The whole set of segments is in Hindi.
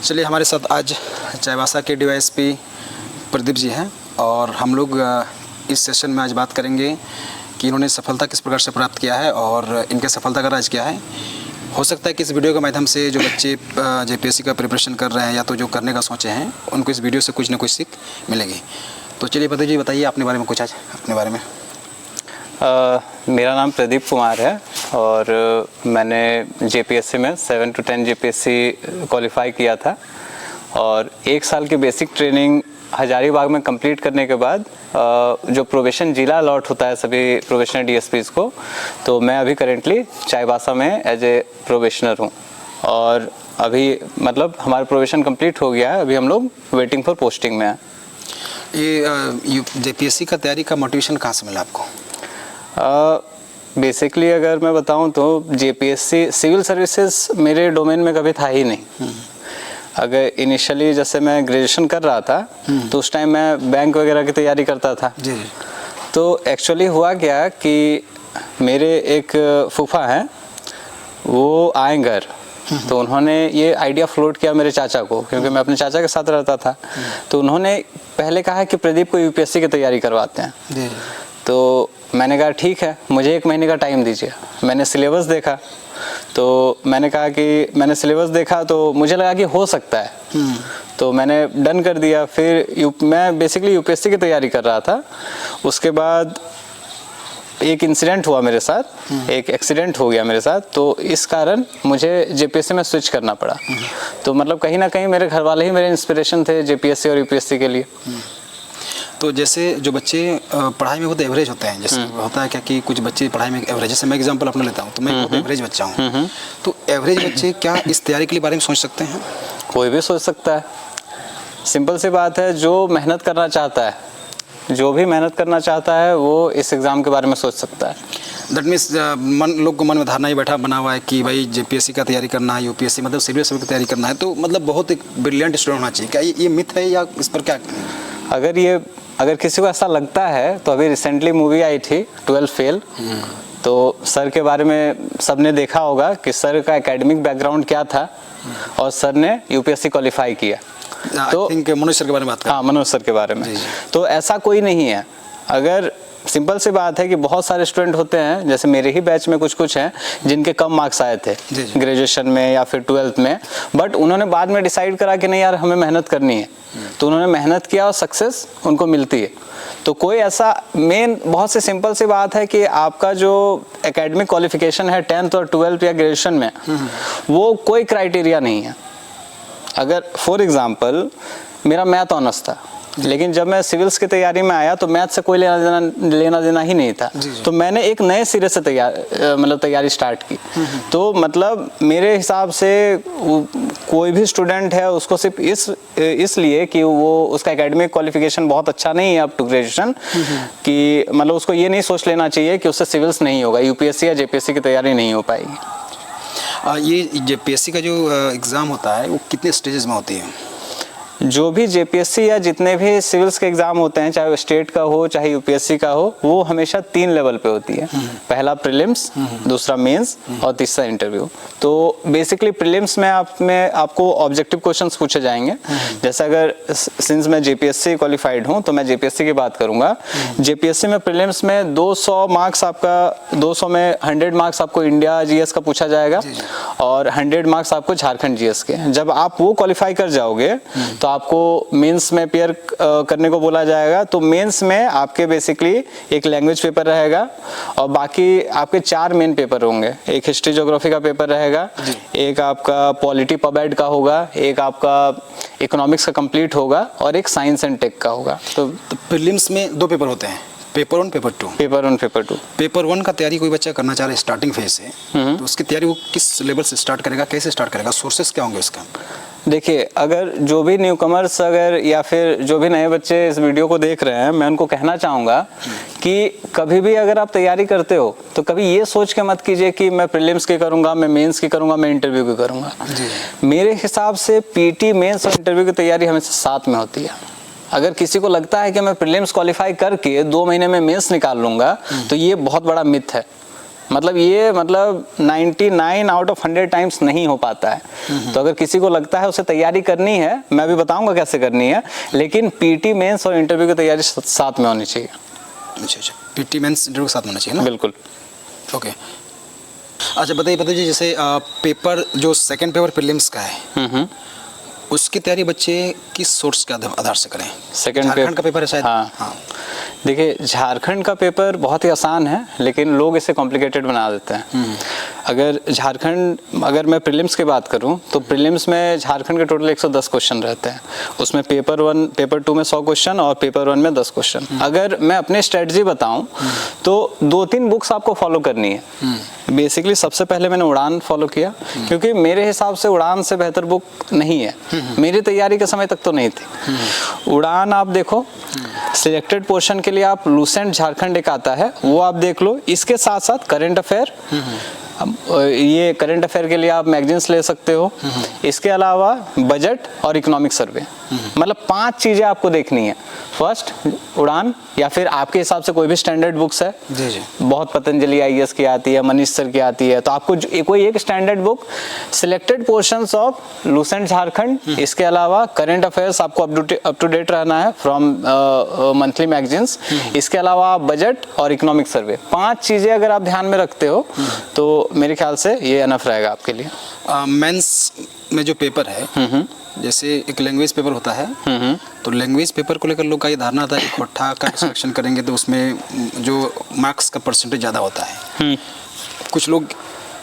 चलिए, हमारे साथ आज चाईबासा के डीवाईएसपी प्रदीप जी हैं और हम लोग इस सेशन में आज बात करेंगे कि इन्होंने सफलता किस प्रकार से प्राप्त किया है और इनके सफलता का राज क्या है। हो सकता है कि इस वीडियो के माध्यम से जो बच्चे जेपीएससी का प्रिपरेशन कर रहे हैं या तो जो करने का सोचे हैं उनको इस वीडियो से कुछ ना कुछ सीख मिलेगी। तो चलिए प्रदीप जी, बताइए अपने बारे में कुछ, आज अपने बारे में। मेरा नाम प्रदीप कुमार है और मैंने जेपीएससी में 7 to 10 जेपीएससी क्वालिफाई किया था और 1 साल की बेसिक ट्रेनिंग हजारीबाग में कंप्लीट करने के बाद जो प्रोबेशन जिला अलॉट होता है सभी प्रोबेशनर डीएसपीज़ को, तो मैं अभी करेंटली चाईबासा में एज ए प्रोबेशनर हूँ और अभी मतलब हमारा प्रोबेशन कंप्लीट हो गया है। अभी हम लोग वेटिंग फॉर पोस्टिंग में हैं। ये जेपीएससी का तैयारी का मोटिवेशन कहाँ से मिला आपको? बेसिकली अगर मैं बताऊं तो जेपीएससी सिविल सर्विसेज मेरे डोमेन में कभी था ही नहीं। अगर इनिशियली जैसे मैं ग्रेजुएशन कर रहा था तो उस टाइम मैं बैंक वगैरह की तैयारी करता था जी। तो एक्चुअली हुआ क्या कि मेरे एक फूफा हैं, वो आए घर तो उन्होंने ये आइडिया फ्लोट किया मेरे चाचा को, क्योंकि मैं अपने चाचा के साथ रहता था। तो उन्होंने पहले कहा कि प्रदीप को यूपीएससी की तैयारी करवाते हैं जी। तो मैंने कहा ठीक है, मुझे 1 महीने का टाइम दीजिए। मैंने सिलेबस देखा तो मैंने कहा कि मैंने सिलेबस देखा तो मुझे लगा कि हो सकता है, तो मैंने डन कर दिया। फिर मैं बेसिकली यूपीएससी की तैयारी कर रहा था। उसके बाद एक इंसिडेंट हुआ मेरे साथ, एक एक्सीडेंट हो गया मेरे साथ, तो इस कारण मुझे जेपीएससी में स्विच करना पड़ा। तो मतलब कहीं ना कहीं मेरे घर वाले ही मेरे इंस्पिरेशन थे जेपीएससी और यूपीएससी के लिए। तो जैसे जो बच्चे पढ़ाई में बहुत एवरेज होते हैं, जैसे होता है क्या कि कुछ बच्चे पढ़ाई में एवरेज, जैसे मैं एग्जांपल अपना लेता हूँ तो मैं बहुत एवरेज बच्चा हूँ, तो एवरेज बच्चे क्या इस तैयारी के बारे में सोच सकते हैं? कोई भी सोच सकता है। सिंपल सी बात है, जो मेहनत करना चाहता है, जो भी मेहनत करना चाहता है वो इस एग्ज़ाम के बारे में सोच सकता है। दैट मीन्स लोग को मन में धारणा ही बना हुआ है कि भाई जेपीएससी का तैयारी करना है, यूपीएससी मतलब सिविल सर्विस की तैयारी करना है, तो मतलब बहुत एक ब्रिलियंट स्टूडेंट होना चाहिए। क्या ये मिथ है या इस पर क्या? अगर किसी को ऐसा लगता है तो अभी रिसेंटली मूवी आई थी 12 फेल, तो सर के बारे में सबने देखा होगा कि सर का एकेडमिक बैकग्राउंड क्या था और सर ने यूपीएससी क्वालिफाई किया। तो मनोज सर के बारे में बात करें। हाँ, मनोज सर के बारे में। जी। तो ऐसा कोई नहीं है। अगर सिंपल सी बात है कि बहुत सारे स्टूडेंट होते हैं, जैसे मेरे ही बैच में कुछ हैं जिनके कम मार्क्स आए थे ग्रेजुएशन में या फिर 12th में, बट उन्होंने बाद में डिसाइड करा कि नहीं यार हमें मेहनत करनी है, तो उन्होंने मेहनत किया और सक्सेस उनको मिलती है। तो कोई ऐसा बहुत सी सिंपल सी बात है कि आपका जो एकेडमिक क्वालिफिकेशन है 10th और 12th या ग्रेजुएशन में, वो कोई क्राइटेरिया नहीं है। अगर फॉर एग्जाम्पल मेरा मैथ ऑनर्स था, लेकिन जब मैं सिविल्स की तैयारी में आया तो मैथ से कोई लेना देना ही नहीं था। तो मैंने एक नए सिरे से तैयारी स्टार्ट की। तो मतलब मेरे हिसाब से कोई भी स्टूडेंट है उसको सिर्फ इसलिए कि वो उसका एकेडमिक क्वालिफिकेशन बहुत अच्छा नहीं है अप टू ग्रेजुएशन, कि मतलब उसको ये नहीं सोच लेना चाहिए कि उससे सिविल्स नहीं होगा, यूपीएससी या जेपीएससी की तैयारी नहीं हो पाएगी। ये जेपीएससी का जो एग्ज़ाम होता है वो कितने स्टेजेस में होती है? जो भी जेपीएससी या जितने भी सिविल्स के एग्जाम होते हैं, चाहे वो स्टेट का हो चाहे यूपीएससी का हो, वो हमेशा 3 लेवल पे होती है। पहला प्रीलिम्स, दूसरा मेंस और तीसरा इंटरव्यू। तो बेसिकली प्रीलिम्स में आपको ऑब्जेक्टिव क्वेश्चंस पूछे जाएंगे। जैसे अगर सिंस मैं जेपीएससी क्वालिफाइड हूँ तो मैं जेपीएससी की बात करूंगा। जेपीएससी में प्रीलिम्स में 200 मार्क्स आपका 200 में 100 मार्क्स आपको इंडिया जीएस का पूछा जाएगा और 100 मार्क्स आपको झारखंड जीएस के। जब आप वो क्वालिफाई कर जाओगे तो आपको मेंस में पेयर करने को बोला जाएगा। तो मेंस में आपके बेसिकली एक लैंग्वेज पेपर रहेगा और बाकी आपके 4 मेन पेपर होंगे। एक हिस्ट्री ज्योग्राफी का पेपर रहेगा, एक आपका पॉलिटी पबएड का होगा, एक आपका इकोनॉमिक्स का कंप्लीट होगा और एक साइंस एंड टेक का होगा। तो प्रीलिम्स में 2 पेपर होते हैं, पेपर 1 पेपर 2। पेपर 1 का तैयारी कोई बच्चा करना चाह रहा है स्टार्टिंग फेज से, तो उसकी तैयारी वो किस लेवल से स्टार्ट करेगा, कैसे स्टार्ट करेगा, सोर्सेस क्या होंगे उसका? देखिए, अगर जो भी न्यूकमर्स या फिर जो भी नए बच्चे इस वीडियो को देख रहे हैं, मैं उनको कहना चाहूँगा कि कभी भी अगर आप तैयारी करते हो तो कभी ये सोच के मत कीजिए कि मैं प्रीलिम्स की करूँगा, मैं मेंस की करूँगा, मैं इंटरव्यू की करूँगा। मेरे हिसाब से पीटी, मेंस और इंटरव्यू की तैयारी हमेशा साथ में होती है। अगर किसी को लगता है कि मैं प्रीलिम्स क्वालिफाई करके 2 महीने में मेंस निकाल लूँगा, तो ये बहुत बड़ा मिथ है। मतलब ये 99 आउट ऑफ 100 टाइम्स नहीं हो पाता है। तो अगर किसी को लगता है उसे तैयारी करनी है, मैं भी बताऊंगा कैसे करनी है, लेकिन पीटी मेंस और इंटरव्यू की तैयारी साथ में होनी चाहिए। अच्छा, पीटी मेंस इंटरव्यू के साथ होना चाहिए ना? बिल्कुल। ओके। अच्छा बताइए जी, जैसे पेपर जो सेकंड पेपर प्रीलिम्स का है, उसकी तैयारी बच्चे किस सोर्स के आधार से करें? सेकंड झारखंड का पेपर है शायद। हाँ। देखिए, झारखंड का पेपर बहुत ही आसान है, लेकिन लोग इसे कॉम्प्लिकेटेड बना देते हैं। अगर मैं प्रीलिम्स की बात करूं, तो प्रीलिम्स में झारखंड के टोटल 110 क्वेश्चन रहते हैं। उसमें पेपर 1, पेपर 2 में 100 क्वेश्चन और पेपर 1 में 10 क्वेश्चन। अगर मैं अपनी स्ट्रेटजी बताऊं तो 2-3 बुक्स आपको फॉलो करनी है। बेसिकली सबसे पहले मैंने उड़ान फॉलो किया, क्योंकि मेरे हिसाब से उड़ान से बेहतर बुक नहीं है। मेरी तैयारी के समय तक तो नहीं थी। उड़ान आप देखो, सिलेक्टेड पोर्शन के लिए आप लूसेंट झारखंड एक आता है, वो आप देख लो। इसके साथ साथ करंट अफेयर, ये करंट अफेयर के लिए आप मैगजीन्स ले सकते हो। इसके अलावा बजट और इकोनॉमिक सर्वे, मतलब 5 चीजें आपको देखनी है। फर्स्ट उड़ान, या फिर आपके हिसाब से कोई भी स्टैंडर्ड बुक्स है। जी। बहुत पतंजलि IAS की आती है, मनीष सर की आती है, तो आपको कोई एक standard book, selected portions of Lucent Jharkhand, इसके अलावा करंट अफेयर्स आपको अप टू डेट रहना है फ्रॉम मंथली मैगजीन्स। इसके अलावा बजट और इकोनॉमिक सर्वे, 5 चीजें अगर आप ध्यान में रखते हो तो मेरे ख्याल से ये एनफ रहेगा आपके लिए। मेंस में जो पेपर है, जैसे एक लैंग्वेज पेपर होता है, तो लैंग्वेज पेपर को लेकर लोग का ये धारणा था कि खोट्ठा का सिलेक्शन करेंगे तो उसमें जो मार्क्स का परसेंटेज ज़्यादा होता है। कुछ लोग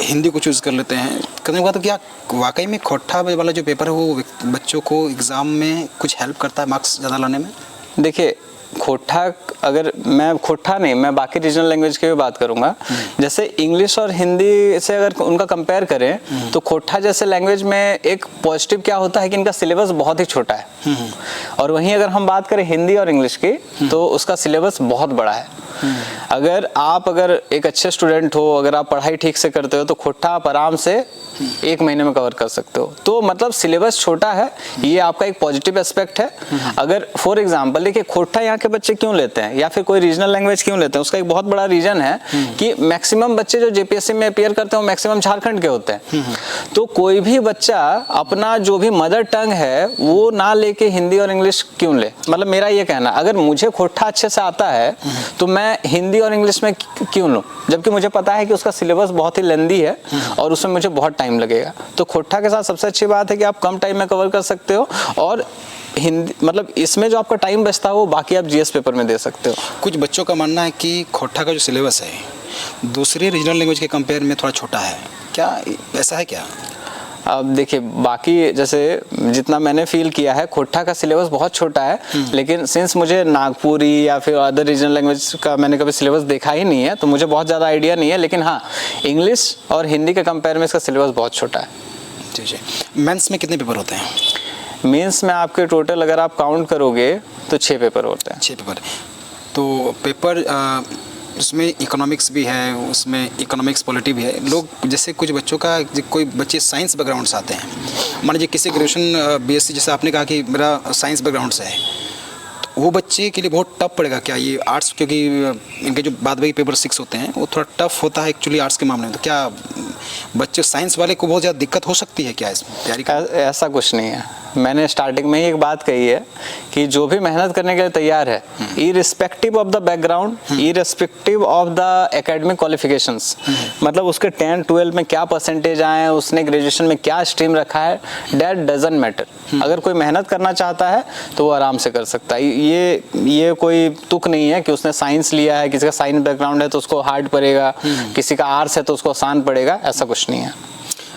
हिंदी को चूज़ कर लेते हैं। करने के बाद तो क्या वाकई में खोट्ठा वाला जो पेपर है वो बच्चों को एग्ज़ाम में कुछ हेल्प करता है मार्क्स ज़्यादा लाने में? देखिए, खोट्ठा, अगर मैं खोट्ठा नहीं, मैं बाकी रीजनल लैंग्वेज की भी बात करूंगा। जैसे इंग्लिश और हिंदी से अगर उनका कंपेयर करें, तो खोट्ठा जैसे लैंग्वेज में एक पॉजिटिव क्या होता है कि इनका सिलेबस बहुत ही छोटा है। और वहीं अगर हम बात करें हिंदी और इंग्लिश की, तो उसका सिलेबस बहुत बड़ा है। अगर एक अच्छे स्टूडेंट हो, अगर आप पढ़ाई ठीक से करते हो, तो खोट्ठा आप आराम से 1 महीने में कवर कर सकते हो। तो मतलब सिलेबस छोटा है, ये आपका एक पॉजिटिव एस्पेक्ट है। अगर फॉर एग्जांपल देखिए, खोट्ठा यहाँ के बच्चे क्यों लेते हैं या फिर कोई रीजनल लैंग्वेज क्यों लेते हैं, उसका एक बहुत बड़ा रीजन है कि मैक्सिमम बच्चे जो JPSC में अपीयर करते हैं वो मैक्सिमम झारखंड के होते हैं। तो कोई भी बच्चा अपना जो भी मदर टंग है वो ना लेके हिंदी और इंग्लिश क्यों ले? मतलब मेरा ये कहना, अगर मुझे खोट्ठा अच्छे से आता है तो मैं हिंदी और इंग्लिश में क्यों लूं, जबकि मुझे पता है कि उसका सिलेबस बहुत ही लेंदी है और उसमें मुझे बहुत टाइम लगेगा। तो खोट्ठा के साथ सबसे अच्छी बात है कि आप कम टाइम में कवर कर सकते हो, और हिंदी, मतलब इसमें जो आपका टाइम बचता है वो बाकी आप GS पेपर में दे सकते हो। कुछ बच्चों का मानना है कि खोट्ठा का जो सिलेबस है दूसरे रीजनल लैंग्वेज के कंपेयर में थोड़ा छोटा है, क्या ऐसा है क्या? अब देखिए, बाकी जैसे जितना मैंने फील किया है, खोट्ठा का सिलेबस बहुत छोटा है, लेकिन सिंस मुझे नागपुरी या फिर अदर रीजनल लैंग्वेज का मैंने कभी सिलेबस देखा ही नहीं है, तो मुझे बहुत ज़्यादा आइडिया नहीं है। लेकिन हाँ, इंग्लिश और हिंदी के कंपेयर में इसका सिलेबस बहुत छोटा है। जी। मेंस में कितने पेपर होते हैं? मेंस में आपके टोटल अगर आप काउंट करोगे तो 6 पेपर होते हैं। 6 पेपर। तो पेपर उसमें इकोनॉमिक्स भी है, उसमें इकोनॉमिक्स पॉलिटी भी है। लोग जैसे कुछ बच्चों का, कोई बच्चे साइंस बैकग्राउंड से आते हैं, मान लीजिए किसी ग्रेजुएशन BSc, जैसे आपने कहा कि मेरा साइंस बैकग्राउंड से है, तो वो बच्चे के लिए बहुत टफ पड़ेगा क्या ये आर्ट्स? क्योंकि इनके जो बाद में पेपर 6 होते हैं वो थोड़ा टफ होता है एक्चुअली आर्ट्स के मामले में। तो क्या बच्चे साइंस वाले को बहुत ज़्यादा दिक्कत हो सकती है क्या इसमें तैयारी का? ऐसा कुछ नहीं है। मैंने स्टार्टिंग में ही एक बात कही है कि जो भी मेहनत करने के लिए तैयार है, irrespective of the background, irrespective of the academic qualifications, मतलब उसके 10-12 में क्या परसेंटेज आए, उसने ग्रेजुएशन में क्या स्ट्रीम रखा है, दैट डजंट मैटर। अगर कोई मेहनत करना चाहता है तो वो आराम से कर सकता है। ये कोई तुक नहीं है कि उसने साइंस लिया है, किसी का साइंस बैकग्राउंड है तो उसको हार्ड पड़ेगा, किसी का आर्ट्स है तो उसको आसान पड़ेगा, ऐसा कुछ नहीं है।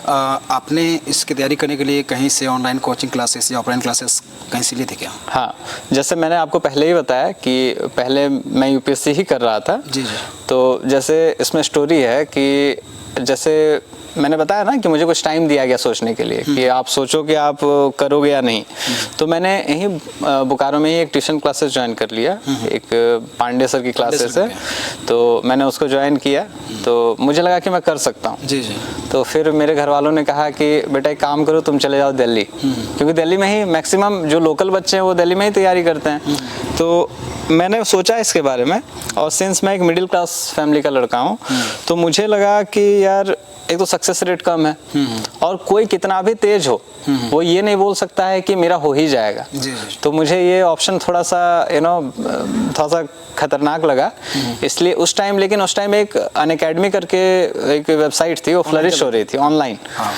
आपने इसकी तैयारी करने के लिए कहीं से ऑनलाइन कोचिंग क्लासेस या ऑफलाइन क्लासेस कहीं से लिए थे क्या? हाँ, जैसे मैंने आपको पहले ही बताया कि पहले मैं UPSC ही कर रहा था। जी। तो जैसे इसमें स्टोरी है कि जैसे मैंने बताया ना कि मुझे कुछ टाइम दिया गया सोचने के लिए कि आप सोचो कि आप करोगे या नहीं। तो मैंने यहीं बोकारो में ही एक ट्यूशन क्लासेस ज्वाइन कर लिया, एक पांडे सर की क्लासेस है, तो मैंने उसको ज्वाइन किया। तो मुझे लगा कि मैं कर सकता हूँ जी जी। तो फिर मेरे घर वालों ने कहा कि बेटा एक काम करो, तुम चले जाओ दिल्ली, क्योंकि दिल्ली में ही मैक्सिमम जो लोकल बच्चे हैं वो दिल्ली में ही तैयारी करते हैं। तो मैंने सोचा इसके बारे में, और सिंस मैं एक मिडिल क्लास फैमिली का लड़का हूँ तो मुझे लगा कि यार एक तो सक्सेस रेट कम है और कोई कितना भी तेज हो वो ये नहीं बोल सकता है कि मेरा हो ही जाएगा। जी जी। तो मुझे ये ऑप्शन थोड़ा सा थोड़ा सा खतरनाक लगा, इसलिए उस टाइम, लेकिन उस टाइम एक अनअकैडमी करके एक वेबसाइट थी, वो फ्लरिश हो रही थी ऑनलाइन। हाँ।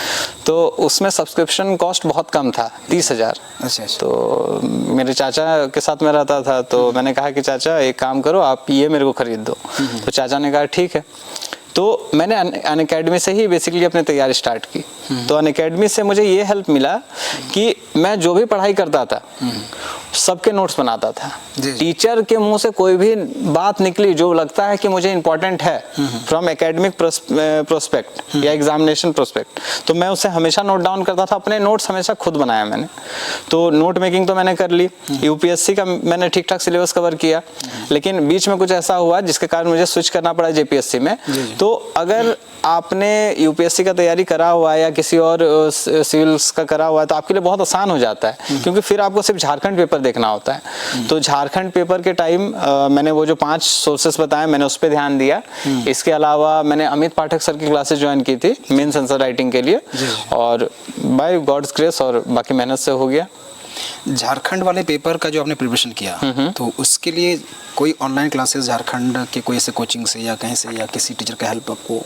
तो उसमें सब्सक्रिप्शन कॉस्ट बहुत कम था, 30,000। अच्छा अच्छा। तो मेरे चाचा के साथ मैं रहता था, तो मैंने कहा कि चाचा एक काम करो, आप ये मेरे को खरीद दो। तो चाचा ने कहा ठीक है। तो मैंने अनअकैडमी से ही बेसिकली अपनी तैयारी स्टार्ट की। तो अनअकैडमी से मुझे ये हेल्प मिला कि मैं जो भी पढ़ाई करता था सबके नोट्स बनाता था। टीचर के मुंह से कोई भी बात निकली जो लगता है कि मुझे इंपॉर्टेंट है फ्रॉम एकेडमिक प्रोस्पेक्ट या एग्जामिनेशन प्रोस्पेक्ट, तो मैं उसे हमेशा नोट डाउन करता था। अपने नोट्स हमेशा खुद बनाया मैंने। तो नोट मेकिंग तो मैंने कर ली, यूपीएससी का मैंने ठीक ठाक सिलेबस कवर किया, लेकिन बीच में कुछ ऐसा हुआ जिसके कारण मुझे स्विच करना पड़ा जेपीएससी में। तो अगर आपने यूपीएससी का तैयारी करा हुआ है या किसी और सिविल्स का करा हुआ है तो आपके लिए बहुत आसान हो जाता है, क्योंकि फिर आपको सिर्फ झारखंड पेपर देखना होता है। तो झारखंड पेपर के टाइम मैंने वो जो 5 सोर्सेस बताए मैंने उस पर ध्यान दिया। इसके अलावा मैंने अमित पाठक सर की क्लासेस ज्वाइन की थी मेंस आंसर राइटिंग के लिए, और बाय गॉड्स ग्रेस और बाकी मेहनत से हो गया। झारखंड वाले पेपर का जो आपने प्रिपरेशन किया तो उसके लिए कोई ऑनलाइन क्लासेस झारखंड के कोई ऐसे कोचिंग से या कहीं से या किसी टीचर का हेल्प आपको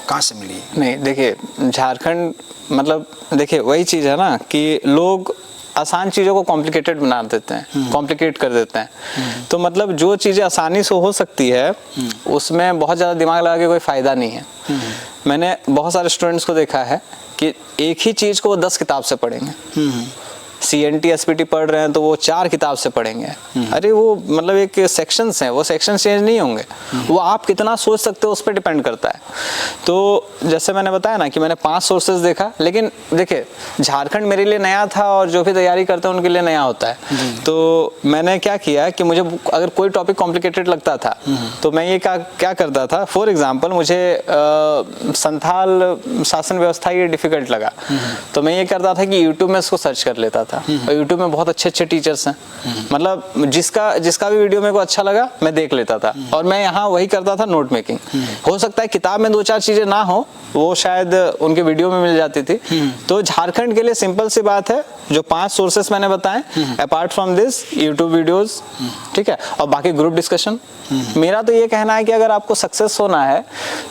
कहाँ से मिली? नहीं देखिए, झारखंड मतलब देखिए वही चीज़ है ना कि लोग आसान चीज़ों को कॉम्प्लिकेटेड बना देते हैं, कॉम्प्लिकेट कर देते हैं। तो मतलब जो चीज़ें आसानी से हो सकती है उसमें बहुत ज़्यादा दिमाग लगा के कोई फ़ायदा नहीं है। मैंने बहुत सारे स्टूडेंट्स को देखा है कि एक ही चीज़ को वो 10 किताब से पढ़ेंगे। CNT SPT पढ़ रहे हैं तो वो 4 किताब से पढ़ेंगे। अरे वो मतलब एक सेक्शंस हैं, वो सेक्शन चेंज नहीं होंगे, वो आप कितना सोच सकते हो उस पर डिपेंड करता है। तो जैसे मैंने बताया ना कि मैंने 5 सोर्सेज देखा, लेकिन देखिए झारखंड मेरे लिए नया था और जो भी तैयारी करते हैं उनके लिए नया होता है। तो मैंने क्या किया कि मुझे अगर कोई टॉपिक कॉम्प्लिकेटेड लगता था तो मैं ये क्या करता था, फॉर एग्जाम्पल मुझे संथाल शासन व्यवस्था ये डिफिकल्ट लगा, तो मैं ये करता था कि यूट्यूब में इसको सर्च कर लेता था। और YouTube में बहुत अच्छे अच्छे टीचर्स हैं, मतलब जिसका भी वीडियो मेरे को अच्छा लगा मैं देख लेता था, और मैं यहाँ वही करता था नोट मेकिंग। हो सकता है किताब में 2-4 चीजें ना हो, वो शायद उनके वीडियो में मिल जाती थी। तो झारखंड के लिए सिंपल सी बात है, जो 5 सोर्सेस मैंने बताए apart from this YouTube videos, ठीक है, और बाकी ग्रुप डिस्कशन। मेरा तो ये कहना है कि अगर आपको सक्सेस होना है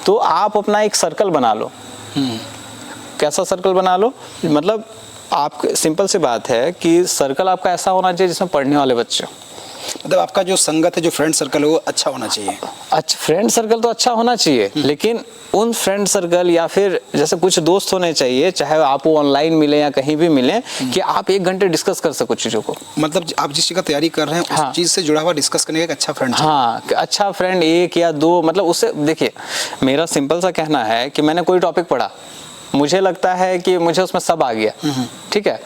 तो आप अपना एक सर्कल बना लो। कैसा सर्कल बना लो? मतलब आप, सिंपल सी बात है कि सर्कल आपका ऐसा होना चाहिए जिसमें पढ़ने वाले बच्चे हो। मतलब आपका जो संगत है, जो फ्रेंड सर्कल है वो अच्छा होना चाहिए। अच्छा, फ्रेंड सर्कल तो अच्छा होना चाहिए, लेकिन उन फ्रेंड सर्कल या फिर जैसे कुछ दोस्त होने चाहिए, चाहे आप वो ऑनलाइन मिले या कहीं भी मिले, कि आप 1 घंटे डिस्कस कर सको चीज़ों को। मतलब आप जिस चीज़ का तैयारी कर रहे हैं उस चीज़ से जुड़ा हुआ डिस्कस करने का एक अच्छा फ्रेंड। हाँ, अच्छा फ्रेंड 1 या 2, मतलब उससे देखिए मेरा सिंपल सा कहना है कि मैंने कोई टॉपिक पढ़ा, मुझे लगता है कि मुझे उसमें सब आ गया, ठीक है,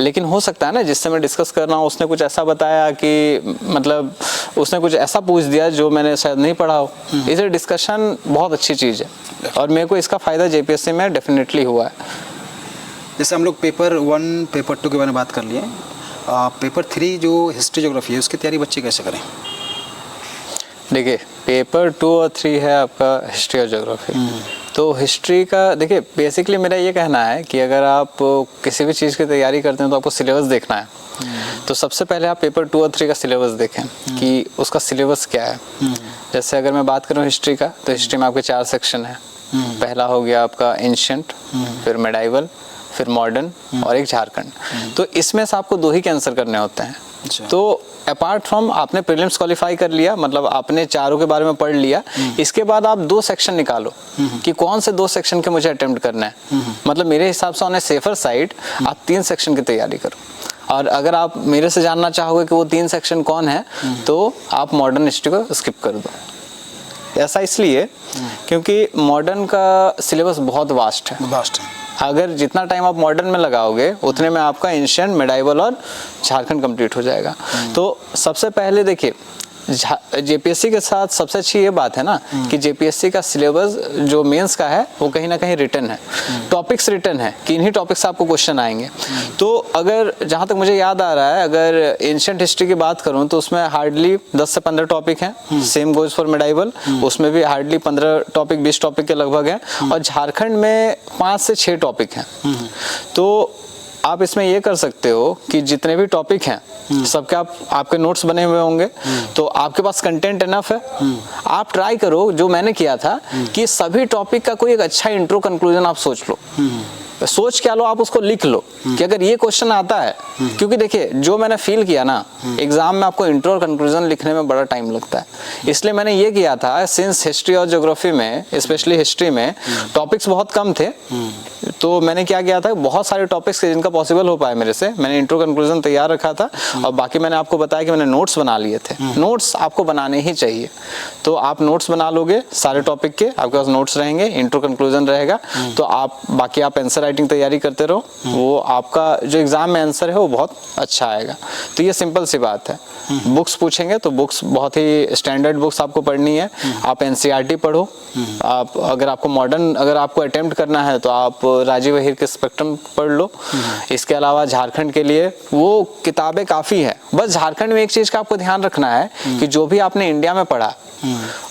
लेकिन हो सकता है ना जिससे मैं डिस्कस कर रहा हूँ उसने कुछ ऐसा बताया कि मतलब उसने कुछ ऐसा पूछ दिया जो मैंने शायद नहीं पढ़ा हो। इसे डिस्कशन बहुत अच्छी चीज़ है और मेरे को इसका फ़ायदा जेपीएससी में डेफिनेटली हुआ है। जैसे हम लोग पेपर 1 पेपर 2 के बारे में बात कर लिए, पेपर 3 जो हिस्ट्री ज्योग्राफी है उसकी तैयारी बच्चे कैसे करें? देखिए पेपर 2 और 3 है आपका हिस्ट्री और ज्योग्राफी। तो हिस्ट्री का देखिए बेसिकली मेरा ये कहना है कि अगर आप किसी भी चीज़ की तैयारी करते हैं तो आपको सिलेबस देखना है। तो सबसे पहले आप पेपर 2 और 3 का सिलेबस देखें कि उसका सिलेबस क्या है। जैसे अगर मैं बात करूँ हिस्ट्री का, तो हिस्ट्री में आपके 4 सेक्शन हैं। पहला हो गया आपका एंशिएंट, फिर मेडाइवल, फिर मॉडर्न और एक झारखंड। तो इसमें से आपको 2 ही के आंसर करने होते हैं। तो अपार्ट फ्रॉम आपने प्रीलिम्स क्वालिफाई कर लिया, मतलब आपने चारों के बारे में पढ़ लिया, इसके बाद आप 2 सेक्शन निकालो कि कौन से 2 सेक्शन के मुझे अटेम्प्ट करना है। मतलब मेरे हिसाब से ऑन ए सेफर साइड आप 3 सेक्शन की तैयारी करो। और अगर आप मेरे से जानना चाहोगे कि वो 3 सेक्शन कौन है, तो आप मॉडर्न हिस्ट्री को स्किप कर दो। ऐसा इसलिए क्योंकि मॉडर्न का सिलेबस बहुत वास्ट है। अगर जितना टाइम आप मॉडर्न में लगाओगे उतने में आपका एंशिएंट, मेडाइवल और झारखंड कंप्लीट हो जाएगा। तो सबसे पहले देखिए, जेपीएससी के साथ सबसे अच्छी ये बात है ना कि जेपीएससी का सिलेबस जो मेंस का है वो कहीं ना कहीं रिटन है, टॉपिक्स रिटन है कि इन्हीं टॉपिक से आपको क्वेश्चन आएंगे। तो अगर जहाँ तक मुझे याद आ रहा है, अगर एंशिएंट हिस्ट्री की बात करूँ तो उसमें हार्डली 10 से 15 टॉपिक हैं। सेम गोज फॉर मेडाइवल, उसमें भी हार्डली 15 टॉपिक 20 टॉपिक के लगभग हैं। और झारखंड में 5 से 6 टॉपिक हैं। तो आप इसमें ये कर सकते हो कि जितने भी टॉपिक हैं सबके आपके नोट्स बने हुए होंगे, तो आपके पास कंटेंट इनफ है। आप ट्राई करो जो मैंने किया था कि सभी टॉपिक का कोई एक अच्छा इंट्रो कंक्लूजन आप सोच लो। सोच क्या लो, आप उसको लिख लो कि अगर ये क्वेश्चन आता है, क्योंकि देखिए जो मैंने फील किया ना, एग्जाम में आपको इंट्रो और कंक्लूजन लिखने में बड़ा टाइम लगता है। इसलिए मैंने ये किया था, सिंस हिस्ट्री और ज्योग्राफी में, स्पेशली हिस्ट्री में टॉपिक्स बहुत कम थे, तो मैंने क्या किया था, बहुत सारे टॉपिक्स जिनका पॉसिबल हो पाए मेरे से, मैंने इंट्रो कंक्लूजन तैयार रखा था। और बाकी मैंने आपको बताया कि मैंने नोट्स बना लिए थे। नोट्स आपको बनाने ही चाहिए, तो आप नोट्स बना लोगे सारे टॉपिक के, आपके पास नोट्स रहेंगे, इंट्रो कंक्लूजन रहेगा, तो आप बाकी आप आंसर राइटिंग तैयारी करते रहो, वो आपका जो एग्जाम में आंसर है वो बहुत अच्छा आएगा। तो ये सिंपल सी बात है। बुक्स पूछेंगे तो बुक्स बहुत ही स्टैंडर्ड बुक्स आपको पढ़नी है। आप एनसीईआरटी पढ़ो। आप अगर आपको मॉडर्न अगर आपको अटेम्प्ट करना है तो आप राजीव अहिर के स्पेक्ट्रम पढ़ लो। इसके अलावा झारखंड के लिए वो किताबें काफ़ी है। बस झारखंड में एक चीज़ का आपको ध्यान रखना है कि जो भी आपने इंडिया में पढ़ा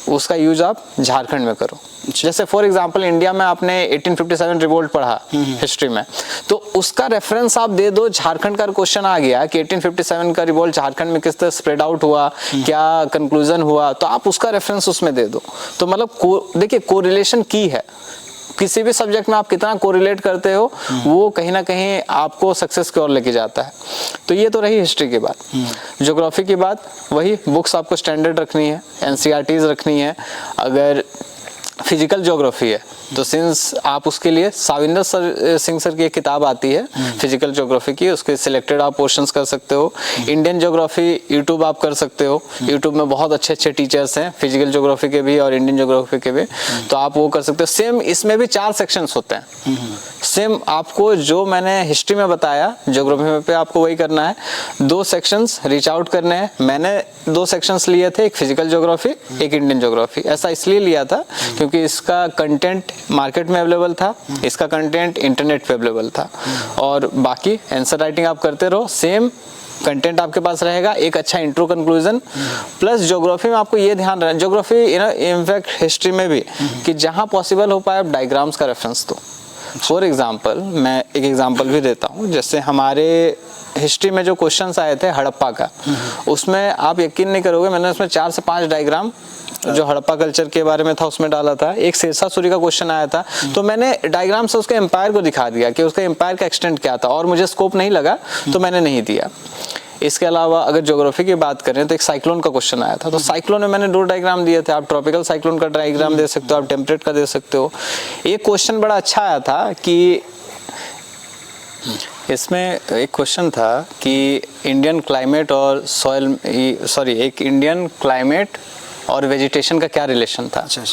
उसका यूज आप झारखंड में करो। जैसे फॉर एग्जांपल इंडिया में आपने 1857 रिवोल्ट पढ़ा हिस्ट्री में, तो उसका रेफरेंस आप दे दो। झारखंड का क्वेश्चन आ गया कि 1857 का रिवोल्ट झारखंड में किस तरह स्प्रेड आउट हुआ, क्या कंक्लूजन हुआ, तो आप उसका रेफरेंस उसमें दे दो। तो मतलब देखिए कोरिलेशन की है, किसी भी सब्जेक्ट में आप कितना कोरिलेट करते हो वो कहीं ना कहीं आपको सक्सेस की ओर लेके जाता है। तो ये तो रही हिस्ट्री की बात। ज्योग्राफी की बात वही, बुक्स आपको स्टैंडर्ड रखनी है, एनसीईआरटीज रखनी है। अगर फिजिकल ज्योग्राफी है तो सिंस आप उसके लिए साविंदर सिंह सर की एक किताब आती है फिजिकल ज्योग्राफी की, उसके सिलेक्टेड आप पोर्शंस कर सकते हो। इंडियन ज्योग्राफी यूट्यूब आप कर सकते हो, यूट्यूब में बहुत अच्छे अच्छे टीचर्स हैं फिजिकल ज्योग्राफी के भी और इंडियन ज्योग्राफी के भी, तो आप वो कर सकते हो। सेम इसमें भी 4 सेक्शंस होते हैं। सेम आपको जो मैंने हिस्ट्री में बताया ज्योग्राफी में पे आपको वही करना है। 2 सेक्शंस रीच आउट करने हैं। मैंने 2 सेक्शंस लिए थे, एक फिजिकल ज्योग्राफी एक इंडियन ज्योग्राफी। ऐसा इसलिए लिया था क्योंकि इसका कंटेंट मार्केट में अवेलेबल था, इसका कंटेंट इंटरनेट पे अवेलेबल था, और बाकी आंसर राइटिंग आप करते रहो, सेम कंटेंट आपके पास रहेगा, एक अच्छा इंट्रो कंक्लूजन। प्लस ज्योग्राफी में आपको ये ध्यान रखना, ज्योग्राफी इनफैक्ट हिस्ट्री में भी, कि जहां पॉसिबल हो पाए आप डायग्राम्स का रेफरेंस दो। फॉर एग्जाम्पल मैं एक एग्जाम्पल भी देता हूँ, जैसे हमारे हिस्ट्री में जो क्वेश्चंस आए थे हड़प्पा का, उसमें आप यकीन नहीं करोगे मैंने उसमें 4 से 5 डायग्राम जो हड़प्पा कल्चर के बारे में था उसमें डाला था। एक शेरशाह सूरी का क्वेश्चन आया था, तो मैंने डायग्राम से उसके एम्पायर को दिखा दिया कि उसका एम्पायर का एक्सटेंट क्या था, और मुझे स्कोप नहीं लगा तो मैंने नहीं दिया। इसके अलावा अगर ज्योग्राफी की बात करें तो एक साइक्लोन का क्वेश्चन आया था, तो साइक्लोन में मैंने 2 डायग्राम दिए थे। आप ट्रॉपिकल साइक्लोन का डायग्राम दे सकते हो, आप टेम्परेट का दे सकते हो। एक क्वेश्चन बड़ा अच्छा आया था कि इसमें एक क्वेश्चन था कि इंडियन क्लाइमेट और एक इंडियन क्लाइमेट और वेजिटेशन का क्या रिलेशन था। अच्छा।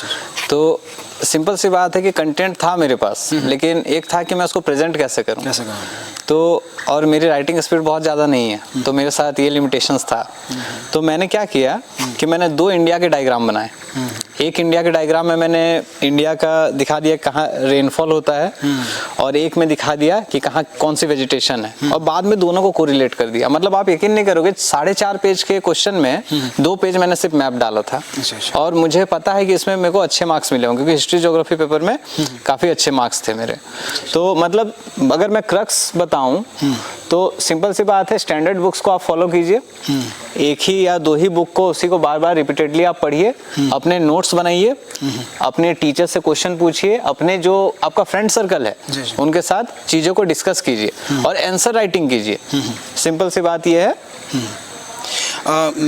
तो सिंपल सी बात है कि कंटेंट था मेरे पास, लेकिन एक था कि मैं उसको प्रेजेंट कैसे करूं। तो और मेरी राइटिंग स्पीड बहुत ज़्यादा नहीं है, तो मेरे साथ ये लिमिटेशंस था। तो मैंने क्या किया कि मैंने 2 इंडिया के डायग्राम बनाए। एक इंडिया के डायग्राम में मैंने इंडिया का दिखा दिया कहाँ रेनफॉल होता है, और एक में दिखा दिया कि कहाँ कौन सी वेजिटेशन है, और बाद में दोनों को कोरिलेट कर दिया। मतलब आप यकीन नहीं करोगे 4.5 पेज के क्वेश्चन में 2 पेज मैंने सिर्फ मैप डाला था। और मुझे पता है कि इसमें मेरे को अच्छे मार्क्स मिले होंगे, क्योंकि हिस्ट्री ज्योग्राफी पेपर में काफ़ी अच्छे मार्क्स थे मेरे। तो मतलब अगर मैं क्रक्स बताऊं तो सिंपल सी बात है, स्टैंडर्ड बुक्स को आप फॉलो कीजिए, एक ही या 2 ही बुक को उसी को बार बार रिपीटेडली आप पढ़िए, अपने नोट्स बनाइए, अपने टीचर से क्वेश्चन पूछिए, अपने जो आपका फ्रेंड सर्कल है उनके साथ चीज़ों को डिस्कस कीजिए, और आंसर राइटिंग कीजिए। सिंपल सी बात यह है।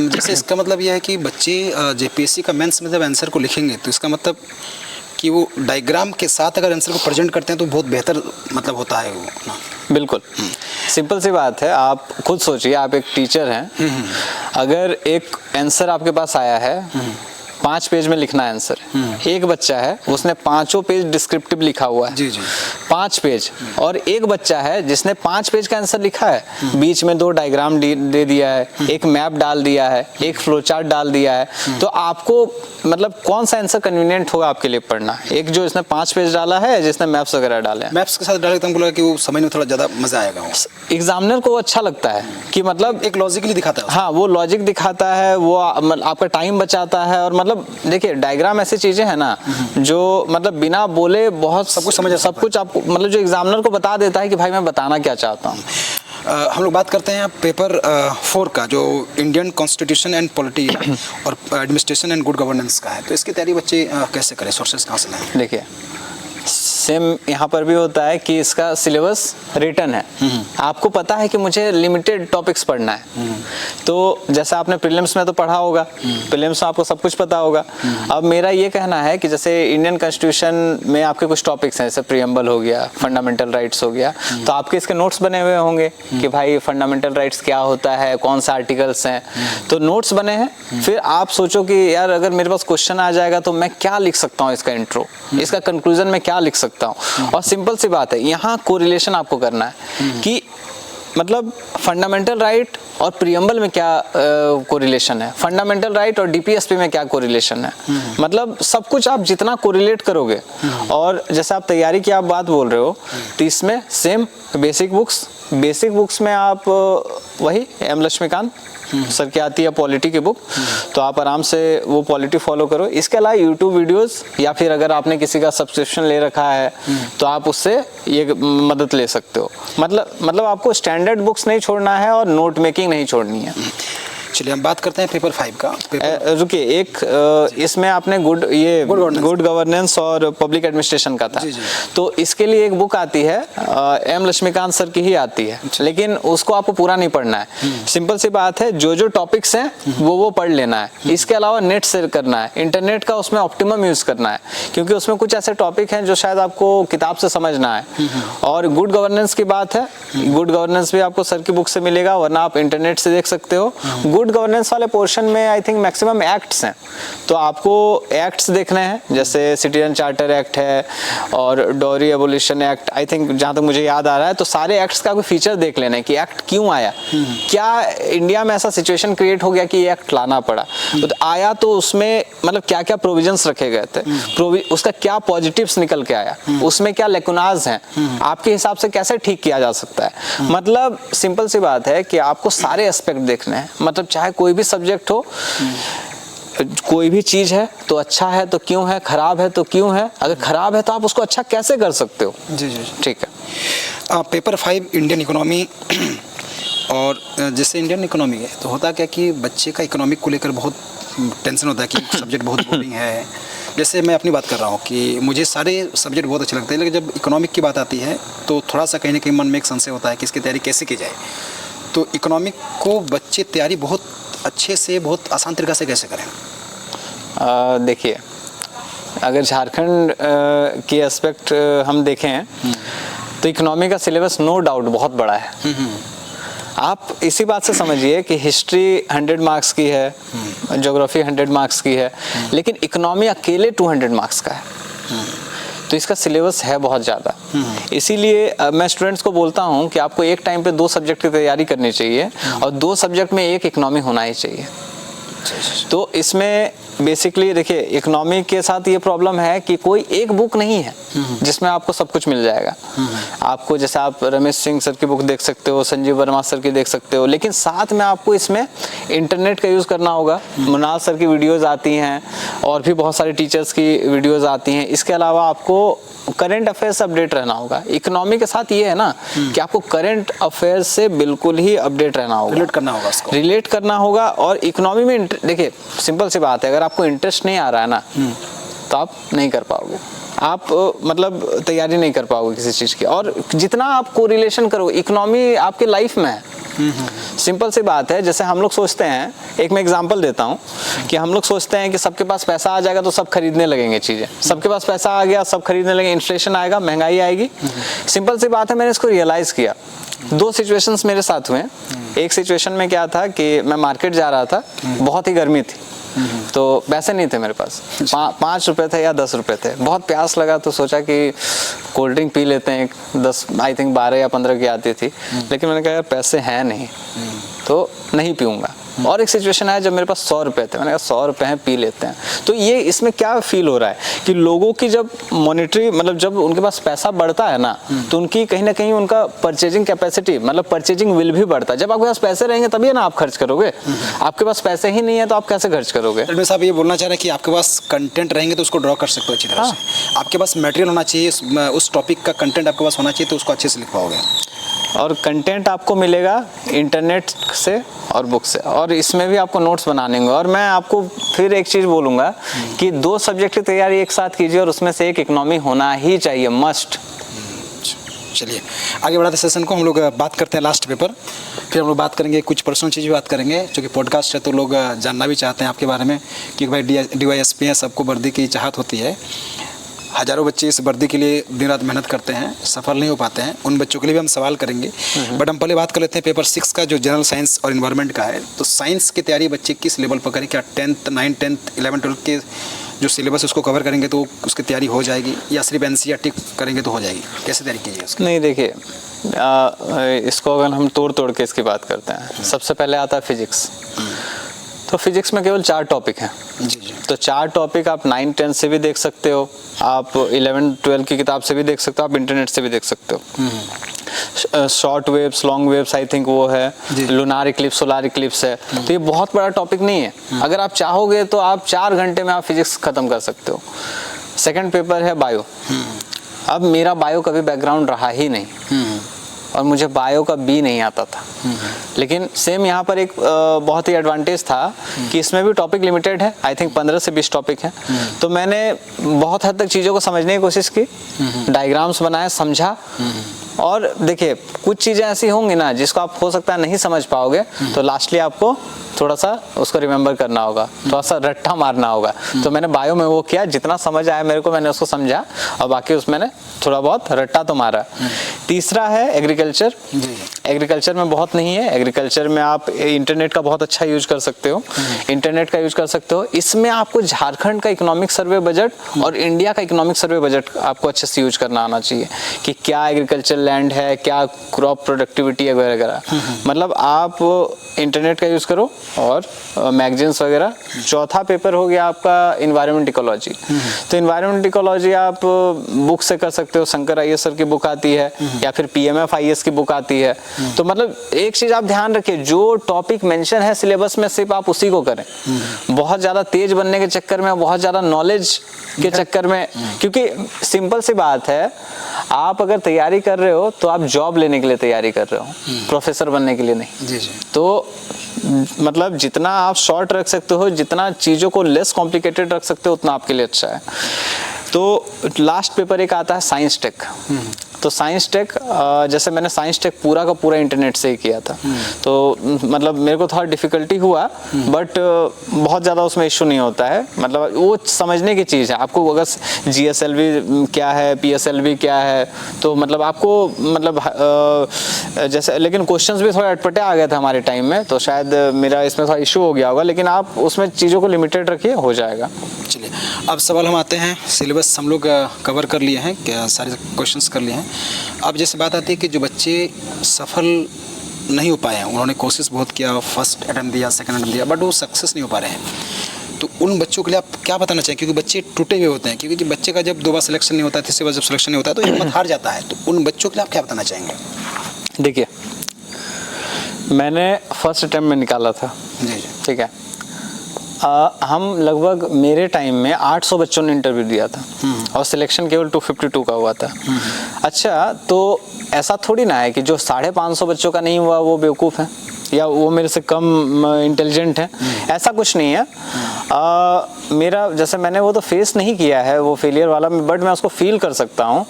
जैसे इसका मतलब यह है कि बच्चे जेपीएससी का मेंस में जब आंसर को लिखेंगे तो इसका मतलब कि वो डायग्राम के साथ अगर आंसर को प्रेजेंट करते हैं तो बहुत बेहतर मतलब होता है वो ना। बिल्कुल सिंपल सी बात है। आप खुद सोचिए, आप एक टीचर हैं, अगर एक आंसर आपके पास आया है 5 पेज में लिखना है आंसर। एक बच्चा है उसने 5 पेज डिस्क्रिप्टिव लिखा हुआ है, जी जी 5 पेज। और एक बच्चा है जिसने 5 पेज का आंसर लिखा है, बीच में 2 डायग्राम दे दिया है, एक मैप डाल दिया है, एक फ्लो चार्ट डाल दिया है। तो आपको मतलब कौन सा आंसर कन्वीनियंट होगा आपके लिए पढ़ना? एक जो इसने 5 पेज डाला है, जिसने मैप्स वगैरह डाले हैं। मैप्स के साथ डाले तो हमको लगा कि वो समझ में थोड़ा ज़्यादा मज़ा आएगा। एग्जामिनर को अच्छा लगता है कि मतलब एक लॉजिकली दिखाता है। हाँ, वो लॉजिक दिखाता है, वो आपका टाइम बचाता है। और मतलब देखिए डायग्राम ऐसी चीजें हैं ना जो मतलब बिना बोले बहुत सब कुछ आपको मतलब जो एग्जामिनर को बता देता है कि भाई मैं बताना क्या चाहता हूँ। हम लोग बात करते हैं पेपर 4 का, जो इंडियन कॉन्स्टिट्यूशन एंड पॉलिटी और एडमिनिस्ट्रेशन एंड गुड गवर्नेंस का है। तो इसकी तैयारी बच्चे कैसे करें, सोर्सेस कहाँ से लाएं? देखिए सेम यहाँ पर भी होता है कि इसका सिलेबस रिटन है, आपको पता है कि मुझे लिमिटेड टॉपिक्स पढ़ना है। तो जैसे आपने प्रीलिम्स में तो पढ़ा होगा, प्रीलिम्स में आपको सब कुछ पता होगा। अब मेरा ये कहना है कि जैसे इंडियन कॉन्स्टिट्यूशन में आपके कुछ टॉपिक्स हैं, जैसे प्रीएम्बल हो गया, फंडामेंटल राइट्स हो गया, तो आपके इसके नोट्स बने हुए होंगे कि भाई फंडामेंटल राइट्स क्या होता है, कौन सा आर्टिकल्स हैं, तो नोट्स बने हैं। फिर आप सोचो कि यार अगर मेरे पास क्वेश्चन आ जाएगा तो मैं क्या लिख सकता हूँ, इसका इंट्रो, इसका कंक्लूजन में क्या लिख सकता हूँ। और सिंपल सी बात है, यहाँ कोरिलेशन आपको करना है कि मतलब फंडामेंटल राइट और प्रीएम्बल में क्या कोरिलेशन है, फंडामेंटल राइट और डीपीएसपी में क्या कोरिलेशन है। मतलब सब कुछ आप जितना कोरिलेट करोगे, और जैसे आप तैयारी की आप बात बोल रहे हो, तो इसमें सेम बेसिक बुक्स में आप वही एम लक्ष्मीकांत सर की आती है पॉलिटी की बुक, तो आप आराम से वो पॉलिटी फॉलो करो। इसके अलावा यूट्यूब वीडियोस, या फिर अगर आपने किसी का सब्सक्रिप्शन ले रखा है तो आप उससे ये मदद ले सकते हो। मतलब आपको स्टैंडर्ड बुक्स नहीं छोड़ना है और नोट मेकिंग नहीं छोड़नी है। चलिए हम बात करते हैं पेपर 5 का। रुकिए, एक इसमें आपने गुड गवर्नेंस और पब्लिक एडमिनिस्ट्रेशन का था, जी जी। तो इसके लिए एक बुक आती है, एम लक्ष्मीकांत सर की ही आती है, लेकिन उसको आपको पूरा नहीं पढ़ना है। सिंपल सी बात है, जो टॉपिक्स हैं वो पढ़ लेना है। इसके अलावा नेट से करना है, इंटरनेट का उसमें ऑप्टिमम यूज करना है, क्योंकि उसमें कुछ ऐसे टॉपिक हैं जो शायद आपको किताब से समझना है। और गुड गवर्नेंस की बात है, गुड गवर्नेंस भी आपको सर की बुक से मिलेगा, वरना आप इंटरनेट से देख सकते हो। गुड गवर्नेंस वाले पोर्शन में आई थिंक मैक्सिमम एक्ट्स हैं, तो आपको एक्ट्स देखने हैं, जैसे सिटीजन चार्टर एक्ट है और dowry abolition act, I think जहाँ तक मुझे याद आ रहा है। तो सारे एक्ट्स का कोई फीचर देख लेना है कि एक्ट क्यों आया, क्या इंडिया में ऐसा सिचुएशन क्रिएट हो गया कि ये एक्ट लाना पड़ा, तो आया तो उसमें मतलब क्या क्या प्रोविजंस रखे गए थे, उसका क्या पॉजिटिव्स निकल के आया, उसमें क्या लेकुनाज हैं, आपके हिसाब से कैसे ठीक किया जा सकता है। मतलब सिंपल सी बात है कि आपको सारे एस्पेक्ट देखने हैं। मतलब चाहे कोई भी सब्जेक्ट हो, कोई भी चीज है तो अच्छा है तो क्यों है, खराब है तो क्यों है, अगर खराब है तो आप उसको अच्छा कैसे कर सकते हो। जी जी ठीक है। पेपर 5 इंडियन इकोनॉमी, और जैसे इंडियन इकोनॉमी है तो होता क्या कि बच्चे का इकोनॉमिक को लेकर बहुत टेंशन होता है कि सब्जेक्ट बहुत बोरिंग है। जैसे मैं अपनी बात कर रहा हूँ कि मुझे सारे सब्जेक्ट बहुत अच्छे लगते हैं, लेकिन जब इकोनॉमिक की बात आती है तो थोड़ा सा कहीं ना कहीं मन में एक संशय होता है कि इसकी तैयारी कैसे की जाए। तो इकोनॉमिक को बच्चे तैयारी बहुत अच्छे से, बहुत आसान तरीक़ा से कैसे करें? देखिए, अगर झारखंड के एस्पेक्ट हम देखें तो इकोनॉमी का सिलेबस नो डाउट बहुत बड़ा है। आप इसी बात से समझिए कि हिस्ट्री 100 मार्क्स की है, ज्योग्राफी 100 मार्क्स की है, लेकिन इकोनॉमी अकेले 200 मार्क्स का है। तो इसका सिलेबस है बहुत ज़्यादा। इसीलिए मैं स्टूडेंट्स को बोलता हूँ कि आपको एक टाइम पे 2 सब्जेक्ट की तैयारी करनी चाहिए, और 2 सब्जेक्ट में एक इकोनॉमी होना ही चाहिए। तो इसमें बेसिकली देखिए, इकोनॉमी के साथ ये प्रॉब्लम है कि कोई एक बुक नहीं है जिसमें आपको सब कुछ मिल जाएगा। आपको जैसे आप रमेश सिंह सर की बुक देख सकते हो, संजीव वर्मा सर की देख सकते हो, लेकिन साथ में आपको इसमें इंटरनेट का यूज़ करना होगा। मुनाल सर की वीडियोज़ आती हैं और भी बहुत सारे टीचर्स की वीडियोज़ आती हैं। इसके अलावा आपको करंट अफेयर्स से अपडेट रहना होगा। इकोनॉमी के साथ ये है ना कि आपको करंट अफेयर्स से बिल्कुल ही अपडेट रहना होगा, रिलेट करना होगा। और इकोनॉमी में देखिए सिंपल सी बात है, अगर आपको इंटरेस्ट नहीं आ रहा है ना तो आप नहीं कर पाओगे, आप मतलब तैयारी नहीं कर पाओगे किसी चीज़ की। और जितना आप कोरिलेशन करो, इकोनॉमी आपके लाइफ में है। सिंपल सी बात है, जैसे हम लोग सोचते हैं, एक मैं एग्जांपल देता हूँ कि हम लोग सोचते हैं कि सबके पास पैसा आ जाएगा तो सब खरीदने लगेंगे चीज़ें, सबके पास पैसा आ गया सब खरीदने लगेंगे, इन्फ्लेशन आएगा, महंगाई आएगी। सिंपल सी बात है, मैंने इसको रियलाइज़ किया। 2 सिचुएशंस मेरे साथ हुए। एक सिचुएशन में क्या था कि मैं मार्केट जा रहा था, बहुत ही गर्मी थी, तो पैसे नहीं थे मेरे पास, 5 रुपए थे या 10 रुपए थे, बहुत प्यास लगा तो सोचा कि कोल्ड ड्रिंक पी लेते हैं, 10 आई थिंक 12 या 15 की आती थी, लेकिन मैंने कहा यार पैसे हैं नहीं तो नहीं पीऊँगा। और एक सिचुएशन है जब मेरे पास 100 रुपए थे, मैंने कहा 100 रुपए हैं पी लेते हैं। तो ये इसमें क्या फील हो रहा है कि लोगों की जब मॉनेटरी मतलब जब उनके पास पैसा बढ़ता है ना, तो उनकी कहीं ना कहीं उनका परचेजिंग कैपेसिटी मतलब परचेजिंग विल भी बढ़ता है। जब आपके पास पैसे रहेंगे तभी ना आप खर्च करोगे, आपके पास पैसे ही नहीं है तो आप कैसे खर्च करोगे। रणवीर साहब ये बोलना चाह रहे हैं कि आपके पास कंटेंट रहेंगे तो उसको ड्रॉ कर सकते हो अच्छी तरह से, आपके पास मटेरियल होना चाहिए, उस टॉपिक का कंटेंट आपके पास होना चाहिए तो उसको अच्छे से लिख पाओगे। और कंटेंट आपको मिलेगा इंटरनेट से और बुक से, और इसमें भी आपको नोट्स बनाने होंगे। और मैं आपको फिर एक चीज़ बोलूँगा कि 2 सब्जेक्ट की तैयारी एक साथ कीजिए और उसमें से एक इकोनॉमी होना ही चाहिए, मस्ट। चलिए आगे बढ़ाते सेशन को, हम लोग बात करते हैं लास्ट पेपर, फिर हम लोग बात करेंगे कुछ पर्सनल चीज़ भी बात करेंगे, जो कि पॉडकास्ट है तो लोग जानना भी चाहते हैं आपके बारे में कि भाई DYSP है, सबको वर्दी की चाहत होती है। हज़ारों बच्चे इस वर्दी के लिए दिन रात मेहनत करते हैं, सफल नहीं हो पाते हैं, उन बच्चों के लिए भी हम सवाल करेंगे। बट हम पहले बात कर लेते हैं पेपर 6 का जो जनरल साइंस और इन्वायरमेंट का है। तो साइंस की तैयारी बच्चे किस लेवल पर करें, क्या 10th 9th 10th 11th 12th के जो सिलेबस है उसको कवर करेंगे तो उसकी तैयारी हो जाएगी, या सिर्फ NCERT करेंगे तो हो जाएगी, कैसे तैयारी कीजिए उसकी? नहीं देखिए, इसको अगर हम तोड़ के इसकी बात करते हैं, सबसे पहले आता है फिजिक्स। तो फिजिक्स में केवल 4 टॉपिक हैं। जी। तो 4 टॉपिक आप 9th 10th से भी देख सकते हो, आप 11th 12th की किताब से भी देख सकते हो, आप इंटरनेट से भी देख सकते हो। Short waves, long waves, I think वो है, लूनार इक्लिप्स, सोलार इक्लिप्स है। तो ये बहुत बड़ा टॉपिक नहीं है, अगर आप चाहोगे तो आप 4 घंटे में आप फिजिक्स खत्म कर सकते हो। सेकंड पेपर है बायो। अब मेरा बायो कभी बैकग्राउंड रहा ही नहीं और मुझे बायो का बी नहीं आता था, लेकिन सेम यहाँ पर एक बहुत ही एडवांटेज था कि इसमें भी टॉपिक लिमिटेड है, आई थिंक 15 से 20 टॉपिक हैं। तो मैंने बहुत हद तक चीज़ों को समझने की कोशिश की, डायग्राम्स बनाए, समझा। और देखिए कुछ चीज़ें ऐसी होंगी ना जिसको आप हो सकता है नहीं समझ पाओगे, तो लास्टली आपको थोड़ा सा उसको रिमेंबर करना होगा, थोड़ा सा रट्टा मारना होगा। तो मैंने बायो में वो किया, जितना समझ आया मेरे को मैंने उसको समझा और बाकी उसमें मैंने थोड़ा बहुत रट्टा तो मारा। तीसरा है एग्रीकल्चर। एग्रीकल्चर में बहुत नहीं है, एग्रीकल्चर में आप इंटरनेट का बहुत अच्छा यूज कर सकते हो, इंटरनेट का यूज कर सकते हो। इसमें आपको झारखंड का इकोनॉमिक सर्वे बजट और इंडिया का इकोनॉमिक सर्वे बजट आपको अच्छे से यूज करना आना चाहिए कि क्या एग्रीकल्चर लैंड है, क्या क्रॉप प्रोडक्टिविटी है वगैरह। मतलब आप इंटरनेट का यूज करो और मैगजीन्स वगैरह। चौथा पेपर हो गया आपका इन्वायरमेंट इकोलॉजी। तो इन्वायरमेंट इकोलॉजी आप बुक से कर सकते हो, शंकर IAS सर की बुक आती है या फिर PMF IAS की बुक आती है। तो मतलब एक चीज आप ध्यान रखिए, जो टॉपिक मेंशन है सिलेबस में सिर्फ आप उसी को करें। बहुत ज्यादा तेज बनने के चक्कर में, बहुत ज्यादा नॉलेज के चक्कर में, क्योंकि सिंपल सी बात है, आप अगर तैयारी कर रहे हो तो आप जॉब लेने के लिए तैयारी कर रहे हो, प्रोफेसर बनने के लिए नहीं। जी। तो मतलब जितना आप शॉर्ट रख सकते हो, जितना चीज़ों को लेस कॉम्प्लिकेटेड रख सकते हो, उतना आपके लिए अच्छा है। तो लास्ट पेपर एक आता है साइंस टेक। तो साइंस टेक, जैसे मैंने साइंस टेक पूरा का पूरा इंटरनेट से ही किया था, तो मतलब मेरे को थोड़ा डिफिकल्टी हुआ, बट बहुत ज़्यादा उसमें इशू नहीं होता है। मतलब वो समझने की चीज़ है, आपको अगर GSLV क्या है, PSLV क्या है, तो मतलब आपको मतलब जैसे, लेकिन क्वेश्चंस भी थोड़ा अटपटे आ गए थे हमारे टाइम में, तो शायद मेरा इसमें थोड़ा इशू हो गया होगा, लेकिन आप उसमें चीज़ों को लिमिटेड रखिए, हो जाएगा। चलिए अब सवाल हम आते हैं, सिलेबस हम लोग कवर कर लिए हैं, क्या सारे क्वेश्चंस कर लिए हैं। अब जैसे बात आती है कि जो बच्चे सफल नहीं हो पाए हैं, उन्होंने कोशिश बहुत किया, फर्स्ट अटेम्प्ट दिया, सेकंड अटेम्प्ट दिया, बट वो सक्सेस नहीं हो पा रहे हैं, तो उन बच्चों के लिए आप क्या बताना चाहिए? क्योंकि बच्चे टूटे हुए होते हैं, क्योंकि जब बच्चे का जब 2 बार सिलेक्शन नहीं होता है, तीसरी बार जब सिलेक्शन नहीं होता है तो हिम्मत हार जाता है, तो उन बच्चों के लिए आप क्या बताना चाहेंगे? देखिए, मैंने फर्स्ट अटेम्प्ट में निकाला था, जी। ठीक है। हम लगभग मेरे टाइम में 800 बच्चों ने इंटरव्यू दिया था और सिलेक्शन केवल 252 का हुआ था। अच्छा, तो ऐसा थोड़ी ना है कि जो 550 बच्चों का नहीं हुआ वो बेवकूफ़ है या वो मेरे से कम इंटेलिजेंट है, ऐसा कुछ नहीं है। मेरा जैसे मैंने वो तो फेस नहीं किया है वो फेलियर वाला, बट मैं उसको फील कर सकता हूँ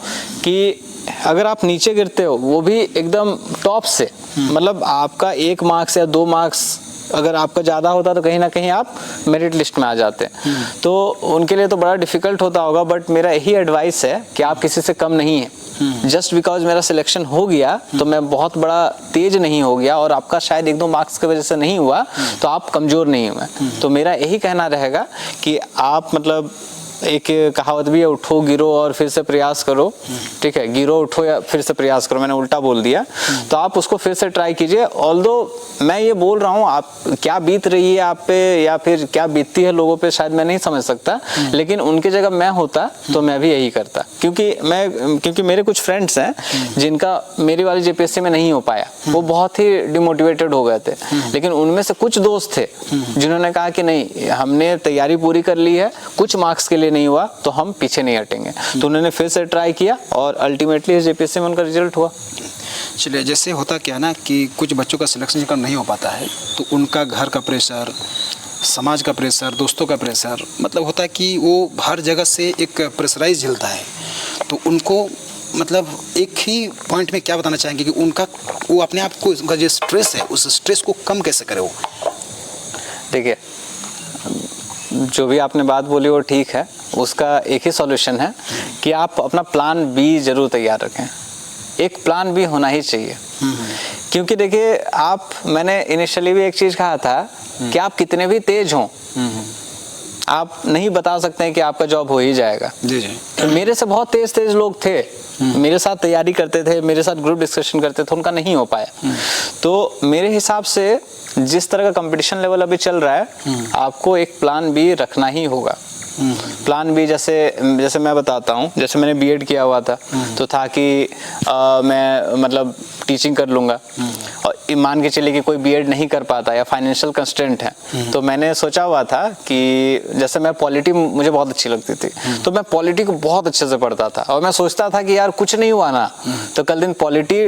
कि अगर आप नीचे गिरते हो, वो भी एकदम टॉप से, मतलब आपका 1 मार्क्स या 2 मार्क्स अगर आपका ज़्यादा होता तो कहीं ना कहीं आप मेरिट लिस्ट में आ जाते। तो उनके लिए तो बड़ा डिफिकल्ट होता होगा, बट मेरा यही एडवाइस है कि आप किसी से कम नहीं है। जस्ट बिकॉज मेरा सिलेक्शन हो गया तो मैं बहुत बड़ा तेज नहीं हो गया, और आपका शायद 1-2 मार्क्स की वजह से नहीं हुआ तो आप कमज़ोर नहीं हुए। तो मेरा यही कहना रहेगा कि आप मतलब एक कहावत भी है, उठो गिरो और फिर से प्रयास करो, ठीक है, गिरो उठो या फिर से प्रयास करो, मैंने उल्टा बोल दिया। तो आप उसको फिर से ट्राई कीजिए। ऑल्दो मैं ये बोल रहा हूँ, आप क्या बीत रही है आप पे या फिर क्या बीतती है लोगों पे शायद मैं नहीं समझ सकता, लेकिन उनकी जगह मैं होता तो मैं भी यही करता। क्योंकि मेरे कुछ फ्रेंड्स हैं जिनका मेरी वाली जेपीएससी में नहीं हो पाया, वो बहुत ही डिमोटिवेटेड हो गए थे, लेकिन उनमें से कुछ दोस्त थे जिन्होंने कहा कि नहीं, हमने तैयारी पूरी कर ली है, कुछ मार्क्स के लिए नहीं हुआ तो हम पीछे नहीं हटेंगे। तो उन्होंने फिर से ट्राई किया और अल्टीमेटली जेपीएससी में उनका रिजल्ट हुआ। चलिए, जैसे होता क्या ना कि कुछ बच्चों का सिलेक्शन जब नहीं हो पाता है तो उनका घर का प्रेशर, समाज का प्रेशर, दोस्तों का प्रेशर, मतलब होता है कि वो हर जगह से एक प्रेशराइज झेलता है। तो उनको मतलब एक ही पॉइंट में क्या बताना चाहेंगे कि वो अपने आप को, उनका जो स्ट्रेस है उस स्ट्रेस को कम कैसे करे वो? देखिए, जो भी आपने बात बोली वो ठीक है, उसका एक ही सॉल्यूशन है कि आप अपना प्लान बी जरूर तैयार रखें। एक प्लान बी होना ही चाहिए। क्योंकि देखिए, मैंने इनिशियली भी एक चीज़ कहा था कि आप कितने भी तेज हों, आप नहीं बता सकते हैं कि आपका जॉब हो ही जाएगा। जी जी। तो मेरे से बहुत तेज लोग थे, मेरे साथ तैयारी करते थे, मेरे साथ ग्रुप डिस्कशन करते थे, उनका नहीं हो पाया। तो मेरे हिसाब से जिस तरह का कंपटीशन लेवल अभी चल रहा है, आपको एक प्लान बी रखना ही होगा। प्लान बी जैसे मैं बताता हूँ, जैसे मैंने बीएड किया हुआ था तो था कि मैं मतलब टीचिंग कर लूँगा, और मान के चलिए कि कोई बीएड नहीं कर पाता या फाइनेंशियल कंस्ट्रेंट है, तो मैंने सोचा हुआ था कि जैसे मैं पॉलिटी मुझे बहुत अच्छी लगती थी, तो मैं पॉलिटी को बहुत अच्छे से पढ़ता था, और मैं सोचता था कि यार कुछ नहीं हुआ ना तो कल दिन पॉलिटी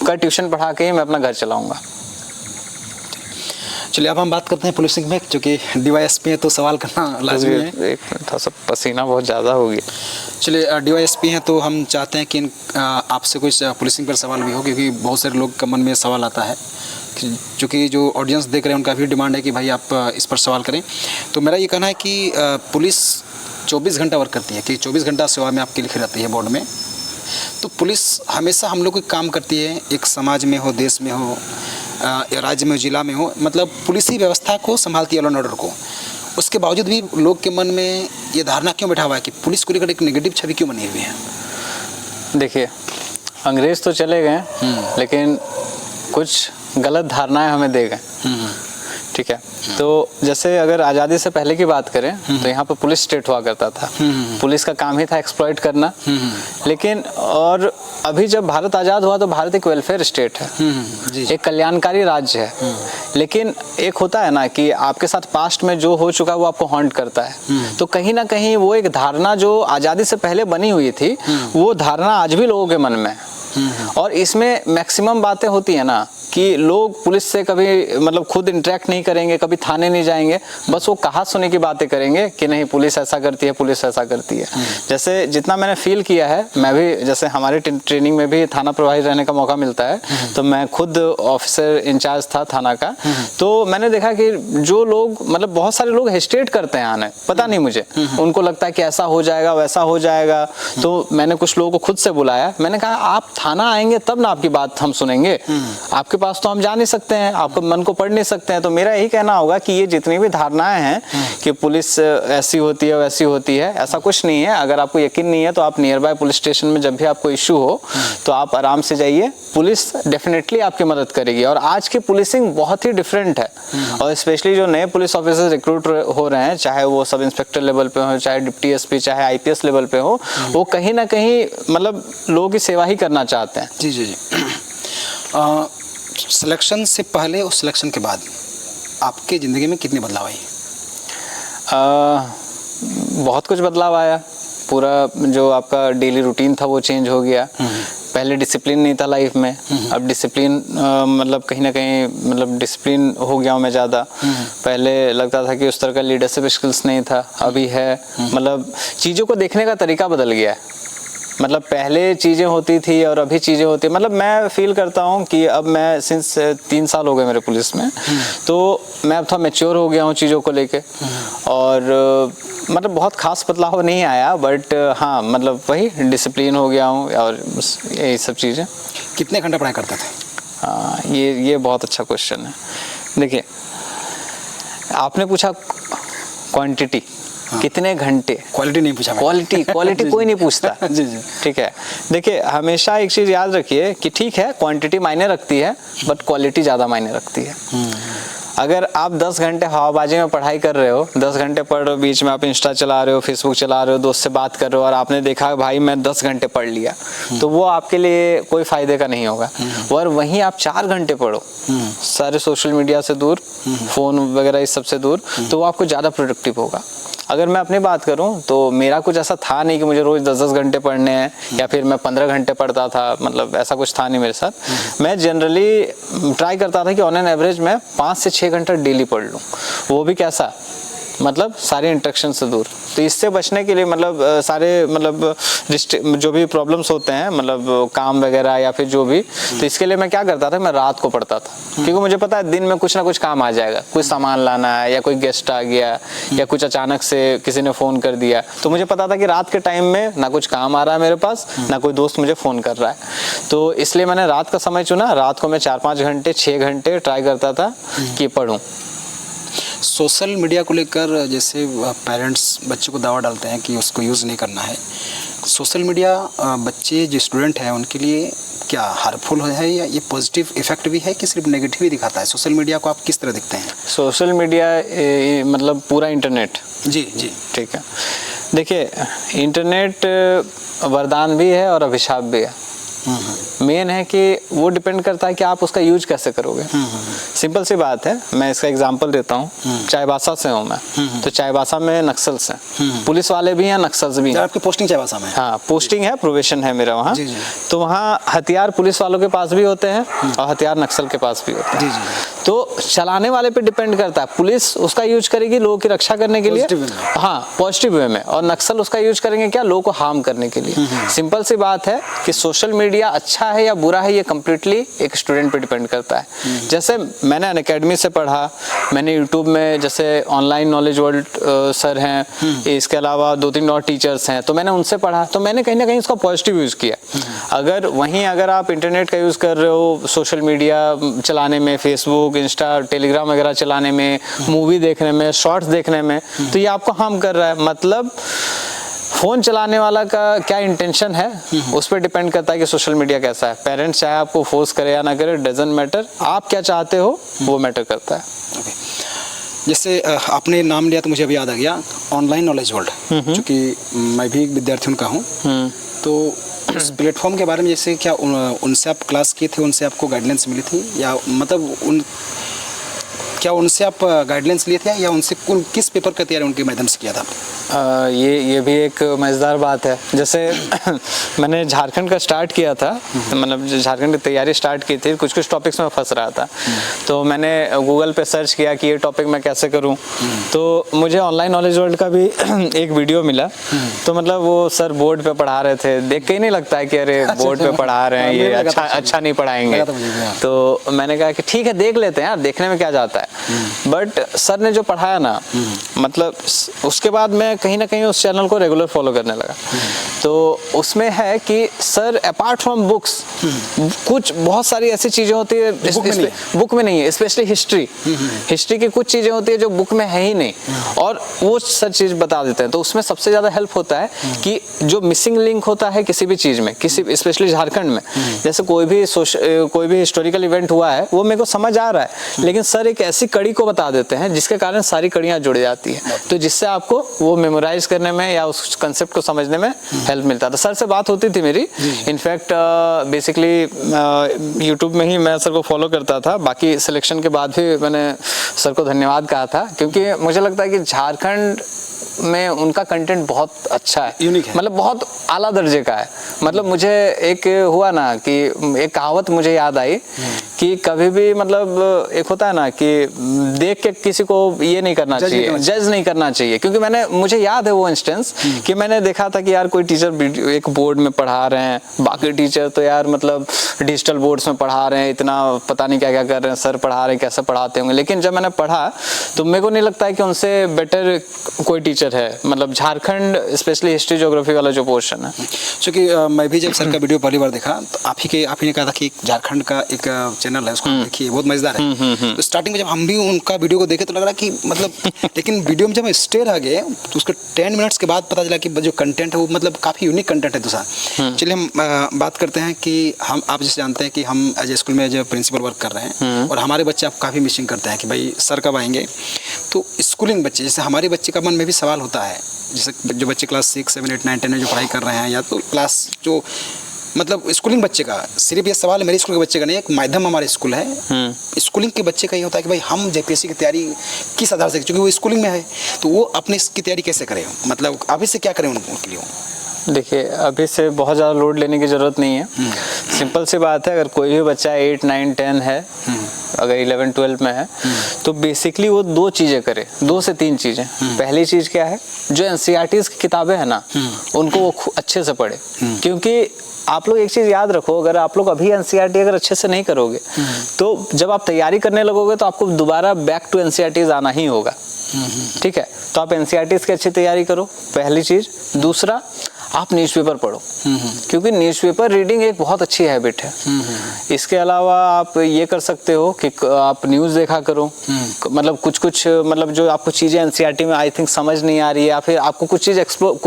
का ट्यूशन पढ़ा के ही मैं अपना घर चलाऊँगा। चलिए, अब हम बात करते हैं पुलिसिंग में, क्योंकि डीवाईएसपी है तो सवाल करना लाजमी है। एक मिनट, था सब पसीना बहुत ज़्यादा हो गया। चलिए, डीवाईएसपी हैं तो हम चाहते हैं कि आपसे कुछ पुलिसिंग पर सवाल भी हो, क्योंकि बहुत सारे लोग के मन में सवाल आता है, क्योंकि जो ऑडियंस देख रहे हैं उनका भी डिमांड है कि भाई आप इस पर सवाल करें। तो मेरा ये कहना है कि पुलिस 24 घंटा वर्क करती है, कि 24 घंटा सेवा में आपकी लिखी रहती है बोर्ड में। तो पुलिस हमेशा हम लोग को काम करती है, एक समाज में हो, देश में हो, या राज्य में, जिला में हो, मतलब पुलिस ही व्यवस्था को संभालती है, लॉ एंड ऑर्डर को। उसके बावजूद भी लोग के मन में ये धारणा क्यों बैठा हुआ है कि पुलिस को लेकर एक नेगेटिव छवि क्यों बनी हुई है? देखिए, अंग्रेज तो चले गए, लेकिन कुछ गलत धारणाएं हमें दे गए, ठीक है। तो जैसे अगर आज़ादी से पहले की बात करें तो यहाँ पर पुलिस स्टेट हुआ करता था, पुलिस का काम ही था एक्सप्लॉइट करना। लेकिन और अभी जब भारत आज़ाद हुआ तो भारत एक वेलफेयर स्टेट है, एक कल्याणकारी राज्य है। लेकिन एक होता है ना कि आपके साथ पास्ट में जो हो चुका है वो आपको हॉन्ट करता है, तो कहीं ना कहीं वो एक धारणा जो आज़ादी से पहले बनी हुई थी वो धारणा आज भी लोगों के मन में है। और इसमें मैक्सिमम बातें होती है ना कि लोग पुलिस से कभी मतलब खुद इंटरेक्ट नहीं करेंगे, कभी थाने नहीं जाएंगे, बस वो कहा सुने की बातें करेंगे कि नहीं पुलिस ऐसा करती है, पुलिस ऐसा करती है। जैसे जितना मैंने फील किया है, मैं भी जैसे हमारे ट्रेनिंग में भी थाना प्रभारी रहने का मौका मिलता है, तो मैं खुद ऑफिसर इंचार्ज था थाना का। तो मैंने देखा कि जो लोग मतलब बहुत सारे लोग हेस्टेट करते हैं आने, पता नहीं मुझे, उनको लगता है कि ऐसा हो जाएगा वैसा हो जाएगा। तो मैंने कुछ लोगों को खुद से बुलाया, मैंने कहा आप थाना आएंगे तब ना आपकी बात हम सुनेंगे, आपके पास तो हम जा नहीं सकते हैं, आपको मन को पढ़ नहीं सकते हैं। तो मेरा यही कहना होगा कि ये जितनी भी धारणाएं हैं कि पुलिस ऐसी होती है वैसी होती है, ऐसा कुछ नहीं है। अगर आपको यकीन नहीं है तो आप नियर बाय पुलिस स्टेशन में जब भी आपको इश्यू हो तो आप आराम से जाइए, पुलिस डेफिनेटली आपकी मदद करेगी। और आज की पुलिसिंग बहुत ही डिफरेंट है, और स्पेशली जो नए पुलिस ऑफिसर रिक्रूट हो रहे हैं, चाहे वो सब इंस्पेक्टर लेवल पे हो, चाहे डिप्टी एसपी, चाहे आईपीएस लेवल पे हो, वो कहीं ना कहीं मतलब लोगों की सेवा ही करना चाहते हैं। जी जी जी। सिलेक्शन से पहले और सिलेक्शन के बाद आपके ज़िंदगी में कितने बदलाव आए? बहुत कुछ बदलाव आया। पूरा जो आपका डेली रूटीन था वो चेंज हो गया। पहले डिसिप्लिन नहीं था लाइफ में, अब डिसिप्लिन मतलब कहीं ना कहीं मतलब डिसिप्लिन हो गया हूँ मैं ज़्यादा। पहले लगता था कि उस तरह का लीडरशिप स्किल्स नहीं था, अभी है। मतलब चीज़ों को देखने का तरीका बदल गया है। मतलब पहले चीज़ें होती थी और अभी चीज़ें होती, मतलब मैं फील करता हूँ कि अब मैं सिंस 3 साल हो गए मेरे पुलिस में, तो मैं अब थोड़ा मैच्योर हो गया हूँ चीज़ों को लेके, और मतलब बहुत खास बदलाव नहीं आया, बट हाँ मतलब वही डिसिप्लिन हो गया हूँ और यही सब चीज़ें। कितने घंटे पढ़ाई करते थे? हाँ, ये बहुत अच्छा क्वेश्चन है। देखिए, आपने पूछा क्वांटिटी, कितने घंटे, क्वालिटी नहीं पूछा। क्वालिटी कोई नहीं पूछता। जी जी। ठीक है, देखिए हमेशा एक चीज़ याद रखिए कि ठीक है क्वांटिटी मायने रखती है, बट क्वालिटी ज़्यादा मायने रखती है। अगर आप 10 घंटे हवाबाजी में पढ़ाई कर रहे हो, 10 घंटे पढ़ रहे हो, बीच में आप इंस्टा चला रहे हो, फेसबुक चला रहे हो, दोस्त से बात कर रहे हो, और आपने देखा भाई मैं 10 घंटे पढ़ लिया, तो वो आपके लिए कोई फ़ायदे का नहीं होगा। और वहीं आप 4 घंटे पढ़ो, सारे सोशल मीडिया से दूर, फ़ोन वगैरह इस सब से दूर, तो वो आपको ज़्यादा प्रोडक्टिव होगा। अगर मैं अपनी बात करूं तो मेरा कुछ ऐसा था नहीं कि मुझे रोज़ 10-10 घंटे पढ़ने हैं, या फिर मैं 15 घंटे पढ़ता था, मतलब ऐसा कुछ था नहीं मेरे साथ। मैं जनरली ट्राई करता था कि ऑन एन एवरेज मैं 5 से 6 घंटा डेली पढ़ लूं, वो भी कैसा, मतलब सारे इंट्रैक्शन से दूर। तो इससे बचने के लिए मतलब सारे मतलब जो भी प्रॉब्लम्स होते हैं, मतलब काम वगैरह या फिर जो भी, तो इसके लिए मैं क्या करता था, मैं रात को पढ़ता था, क्योंकि मुझे पता है दिन में कुछ ना कुछ काम आ जाएगा, कुछ सामान लाना है, या कोई गेस्ट आ गया, या कुछ अचानक से किसी ने फ़ोन कर दिया, तो मुझे पता था कि रात के टाइम में ना कुछ काम आ रहा है मेरे पास, ना कोई दोस्त मुझे फ़ोन कर रहा है। तो इसलिए मैंने रात का समय चुना। रात को मैं 4-5 घंटे 6 घंटे ट्राई करता था कि पढूं। सोशल मीडिया को लेकर जैसे पेरेंट्स बच्चों को दावा डालते हैं कि उसको यूज़ नहीं करना है, सोशल मीडिया बच्चे जो स्टूडेंट हैं उनके लिए क्या हार्मफुल है, या ये पॉजिटिव इफेक्ट भी है कि सिर्फ नेगेटिव ही दिखाता है? सोशल मीडिया को आप किस तरह देखते हैं? सोशल मीडिया मतलब पूरा इंटरनेट। जी जी। ठीक है, देखिए इंटरनेट वरदान भी है और अभिशाप भी है। मेन है कि वो डिपेंड करता है कि आप उसका यूज कैसे करोगे। सिंपल सी बात है, मैं इसका एग्जांपल देता हूँ। चाईबासा से हूँ मैं, तो चाईबासा में नक्सल्स हैं, पुलिस वाले भी हैं, नक्सल्स भी हैं। आपकी पोस्टिंग चाईबासा में? हाँ, पोस्टिंग है, प्रोबेशन है मेरा वहाँ। जी जी। तो वहाँ हथियार पुलिस वालों के पास भी होते हैं और हथियार नक्सल के पास भी होते हैं। जी जी। तो चलाने वाले पे डिपेंड करता है, पुलिस उसका यूज करेगी लोगों की रक्षा करने के लिए, हाँ पॉजिटिव वे में, और नक्सल उसका यूज करेंगे क्या, लोगों को हार्म करने के लिए। सिंपल सी बात है कि सोशल मीडिया अच्छा है या बुरा है, ये कम्प्लीटली एक स्टूडेंट पे डिपेंड करता है। जैसे मैंने अनअकैडमी से पढ़ा, मैंने यूट्यूब में जैसे ऑनलाइन नॉलेज वर्ल्ड सर हैं, इसके अलावा 2-3 और टीचर्स हैं, तो मैंने उनसे पढ़ा, तो मैंने कहीं ना कहीं उसका पॉजिटिव यूज़ किया। अगर आप इंटरनेट का यूज़ कर रहे हो सोशल मीडिया चलाने में, फेसबुक, इंस्टा, टेलीग्राम वगैरह चलाने में, मूवी देखने में, शॉर्ट्स देखने में, तो ये आपको हार्म कर रहा है। मतलब फ़ोन चलाने वाला का क्या इंटेंशन है, उस पर डिपेंड करता है कि सोशल मीडिया कैसा है। पेरेंट्स चाहे आपको फोर्स करे या ना करे, डजंट मैटर, आप क्या चाहते हो वो मैटर करता है। जैसे आपने नाम लिया तो मुझे अभी याद आ गया, ऑनलाइन नॉलेज वर्ल्ड, क्योंकि मैं भी विद्यार्थी उनका हूँ, तो उस प्लेटफॉर्म के बारे में जैसे क्या उनसे आप क्लास किए थे, उनसे आपको गाइडलाइंस मिली थी, या मतलब क्या उनसे आप गाइडलाइंस लिए थे, या उनसे किस पेपर का तैयारी उनके माध्यम से किया था? ये भी एक मज़ेदार बात है। जैसे मैंने झारखंड का स्टार्ट किया था, मतलब झारखंड की तैयारी स्टार्ट की थी, कुछ टॉपिक्स में फंस रहा था, तो मैंने गूगल पे सर्च किया कि ये टॉपिक मैं कैसे करूं, तो मुझे ऑनलाइन नॉलेज वर्ल्ड का भी एक वीडियो मिला। तो मतलब वो सर बोर्ड पे पढ़ा रहे थे, देख के ही नहीं लगता है कि अरे बोर्ड पे पढ़ा रहे हैं, ये अच्छा नहीं पढ़ाएंगे। तो मैंने कहा कि ठीक है देख लेते हैं यार, देखने में क्या जाता है। बट सर ने जो पढ़ाया ना, मतलब उसके बाद मैं कहीं ना कहीं उस चैनल को रेगुलर फॉलो करने लगा। तो उसमें है कि सर अपार्ट फ्रॉम बुक्स कुछ बहुत सारी ऐसी चीज़ें होती है बुक में नहीं है, स्पेशली हिस्ट्री की कुछ चीज़ें होती है जो बुक में है ही नहीं, और वो सर चीज़ बता देते हैं। तो उसमें सबसे ज़्यादा हेल्प होता है कि जो मिसिंग लिंक होता है किसी भी चीज़ में, किसी स्पेशली झारखंड में, जैसे कोई भी हिस्टोरिकल इवेंट हुआ है वो मेरे को समझ आ रहा है, लेकिन सर एक ऐसी कड़ी को बता देते हैं जिसके कारण सारी कड़ियाँ जुड़ जाती हैं, तो जिससे आपको वो मेमोराइज करने में या उस कंसेप्ट को समझने में हेल्प मिलता था। सर से बात होती थी मेरी, इनफैक्ट बेसिकली यूट्यूब में ही मैं सर को फॉलो करता था। बाकी सिलेक्शन के बाद भी मैंने सर को धन्यवाद कहा था, क्योंकि मुझे लगता है कि झारखंड में उनका कंटेंट बहुत अच्छा है, यूनिक है, मतलब बहुत आला दर्जे का है। मतलब मुझे एक हुआ ना कि एक कहावत मुझे याद आई कि कभी भी मतलब एक होता है ना कि देख के किसी को ये नहीं करना चाहिए, जज नहीं करना चाहिए, क्योंकि मुझे याद है वो इंस्टेंस कि मैंने देखा था कि यार कोई टीचर एक बोर्ड में पढ़ा रहे हैं, बाकी टीचर तो यार मतलब डिजिटल बोर्ड्स में पढ़ा रहे हैं, इतना पता नहीं क्या क्या कर रहे हैं, सर पढ़ा रहे हैं कैसे पढ़ाते होंगे, लेकिन जब मैंने पढ़ा तो मेरे को नहीं लगता है कि उनसे बेटर कोई टीचर है, मतलब झारखंड स्पेशली हिस्ट्री ज्योग्राफी वाला जो पोर्शन है। क्योंकि मैं भी जब सर का वीडियो पहली बार देखा तो आप ही ने कहा था कि झारखंड का एक चैनल है, उसको देखिए, बहुत मजेदार है। तो स्टार्टिंग में जब हम भी उनका वीडियो को देखे तो लग रहा कि मतलब लेकिन वीडियो में जब हम स्टे रह गए तो उसके 10 मिनट्स के बाद पता चला कि जो कंटेंट है वो मतलब काफ़ी यूनिक कंटेंट है दूसरा। चलिए हम बात करते हैं कि आप जैसे जानते हैं कि हम एज ए स्कूल में एज ए प्रिंसिपल वर्क कर रहे हैं और हमारे बच्चे आप काफ़ी मिसिंग करते हैं कि भाई सर कब आएंगे। तो स्कूलिंग बच्चे, जैसे हमारे बच्चे का मन में भी सवाल होता है, जैसे जो बच्चे क्लास 6, 7, 8, 9, 10 में जो पढ़ाई कर रहे हैं, या तो क्लास जो मतलब स्कूलिंग बच्चे का, सिर्फ ये सवाल मेरे स्कूल के बच्चे का नहीं है, एक माध्यम हमारा स्कूल है, स्कूलिंग के बच्चे का ये होता है कि भाई हम जेपीएससी की तैयारी किस आधार से, क्योंकि वो स्कूलिंग में है तो वो अपने इसकी तैयारी कैसे करें, मतलब अभी से क्या करें उनके लिए? देखिए, अभी से बहुत ज़्यादा लोड लेने की ज़रूरत नहीं है। सिंपल सी बात है, अगर कोई भी बच्चा 8, 9, 10 है, अगर 11, 12 में है, तो बेसिकली वो 2 चीज़ें करे, 2 से 3 चीज़ें। पहली चीज़ क्या है, जो एनसीईआरटीज़ की किताबें हैं ना, उनको वो अच्छे से पढ़े, क्योंकि आप लोग एक चीज़ याद रखो, अगर आप लोग अभी एनसीईआरटी अगर अच्छे से नहीं करोगे तो जब आप तैयारी करने लगोगे तो आपको दोबारा बैक टू एनसीईआरटीज़ आना ही होगा। ठीक है, तो आप एनसीईआरटीज़ की अच्छी तैयारी करो, पहली चीज़। दूसरा, आप न्यूज़पेपर पढ़ो, क्योंकि न्यूज़पेपर रीडिंग एक बहुत अच्छी हैबिट है। इसके अलावा आप ये कर सकते हो कि आप न्यूज़ देखा करो, मतलब कुछ मतलब जो आपको चीज़ें एनसीईआरटी में आई थिंक समझ नहीं आ रही है, या फिर आपको कुछ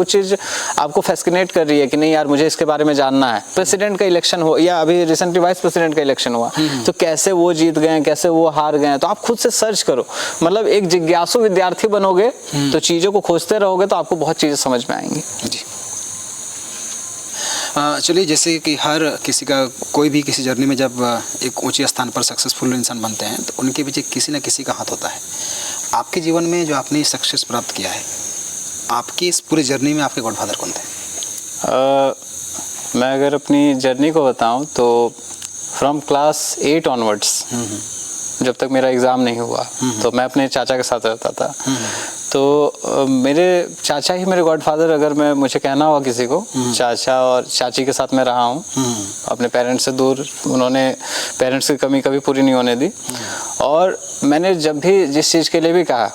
चीज़ आपको फैसिनेट कर रही है कि नहीं यार मुझे इसके बारे में जानना है। प्रेसिडेंट का इलेक्शन हो, या अभी रिसेंटली वाइस प्रेसिडेंट का इलेक्शन हुआ, तो कैसे वो जीत गए, कैसे वो हार गए, तो आप खुद से सर्च करो, मतलब एक जिज्ञासु विद्यार्थी बनोगे तो चीज़ों को खोजते रहोगे तो आपको बहुत चीज़ें समझ में आएंगी। जी, चलिए, जैसे कि हर किसी का कोई भी किसी जर्नी में जब एक ऊंचे स्थान पर सक्सेसफुल इंसान बनते हैं तो उनके पीछे किसी न किसी का हाथ होता है। आपके जीवन में जो आपने सक्सेस प्राप्त किया है, आपकी इस पूरी जर्नी में आपके गॉडफादर कौन थे? मैं अगर अपनी जर्नी को बताऊं तो फ्रॉम क्लास 8 ऑनवर्ड्स, जब तक मेरा एग्ज़ाम नहीं हुआ तो मैं अपने चाचा के साथ रहता था। तो मेरे चाचा ही मेरे गॉडफादर, अगर मुझे कहना हुआ किसी को, चाचा और चाची के साथ मैं रहा हूँ अपने पेरेंट्स से दूर। उन्होंने पेरेंट्स की कमी कभी पूरी नहीं होने दी, और मैंने जब भी जिस चीज़ के लिए भी कहा,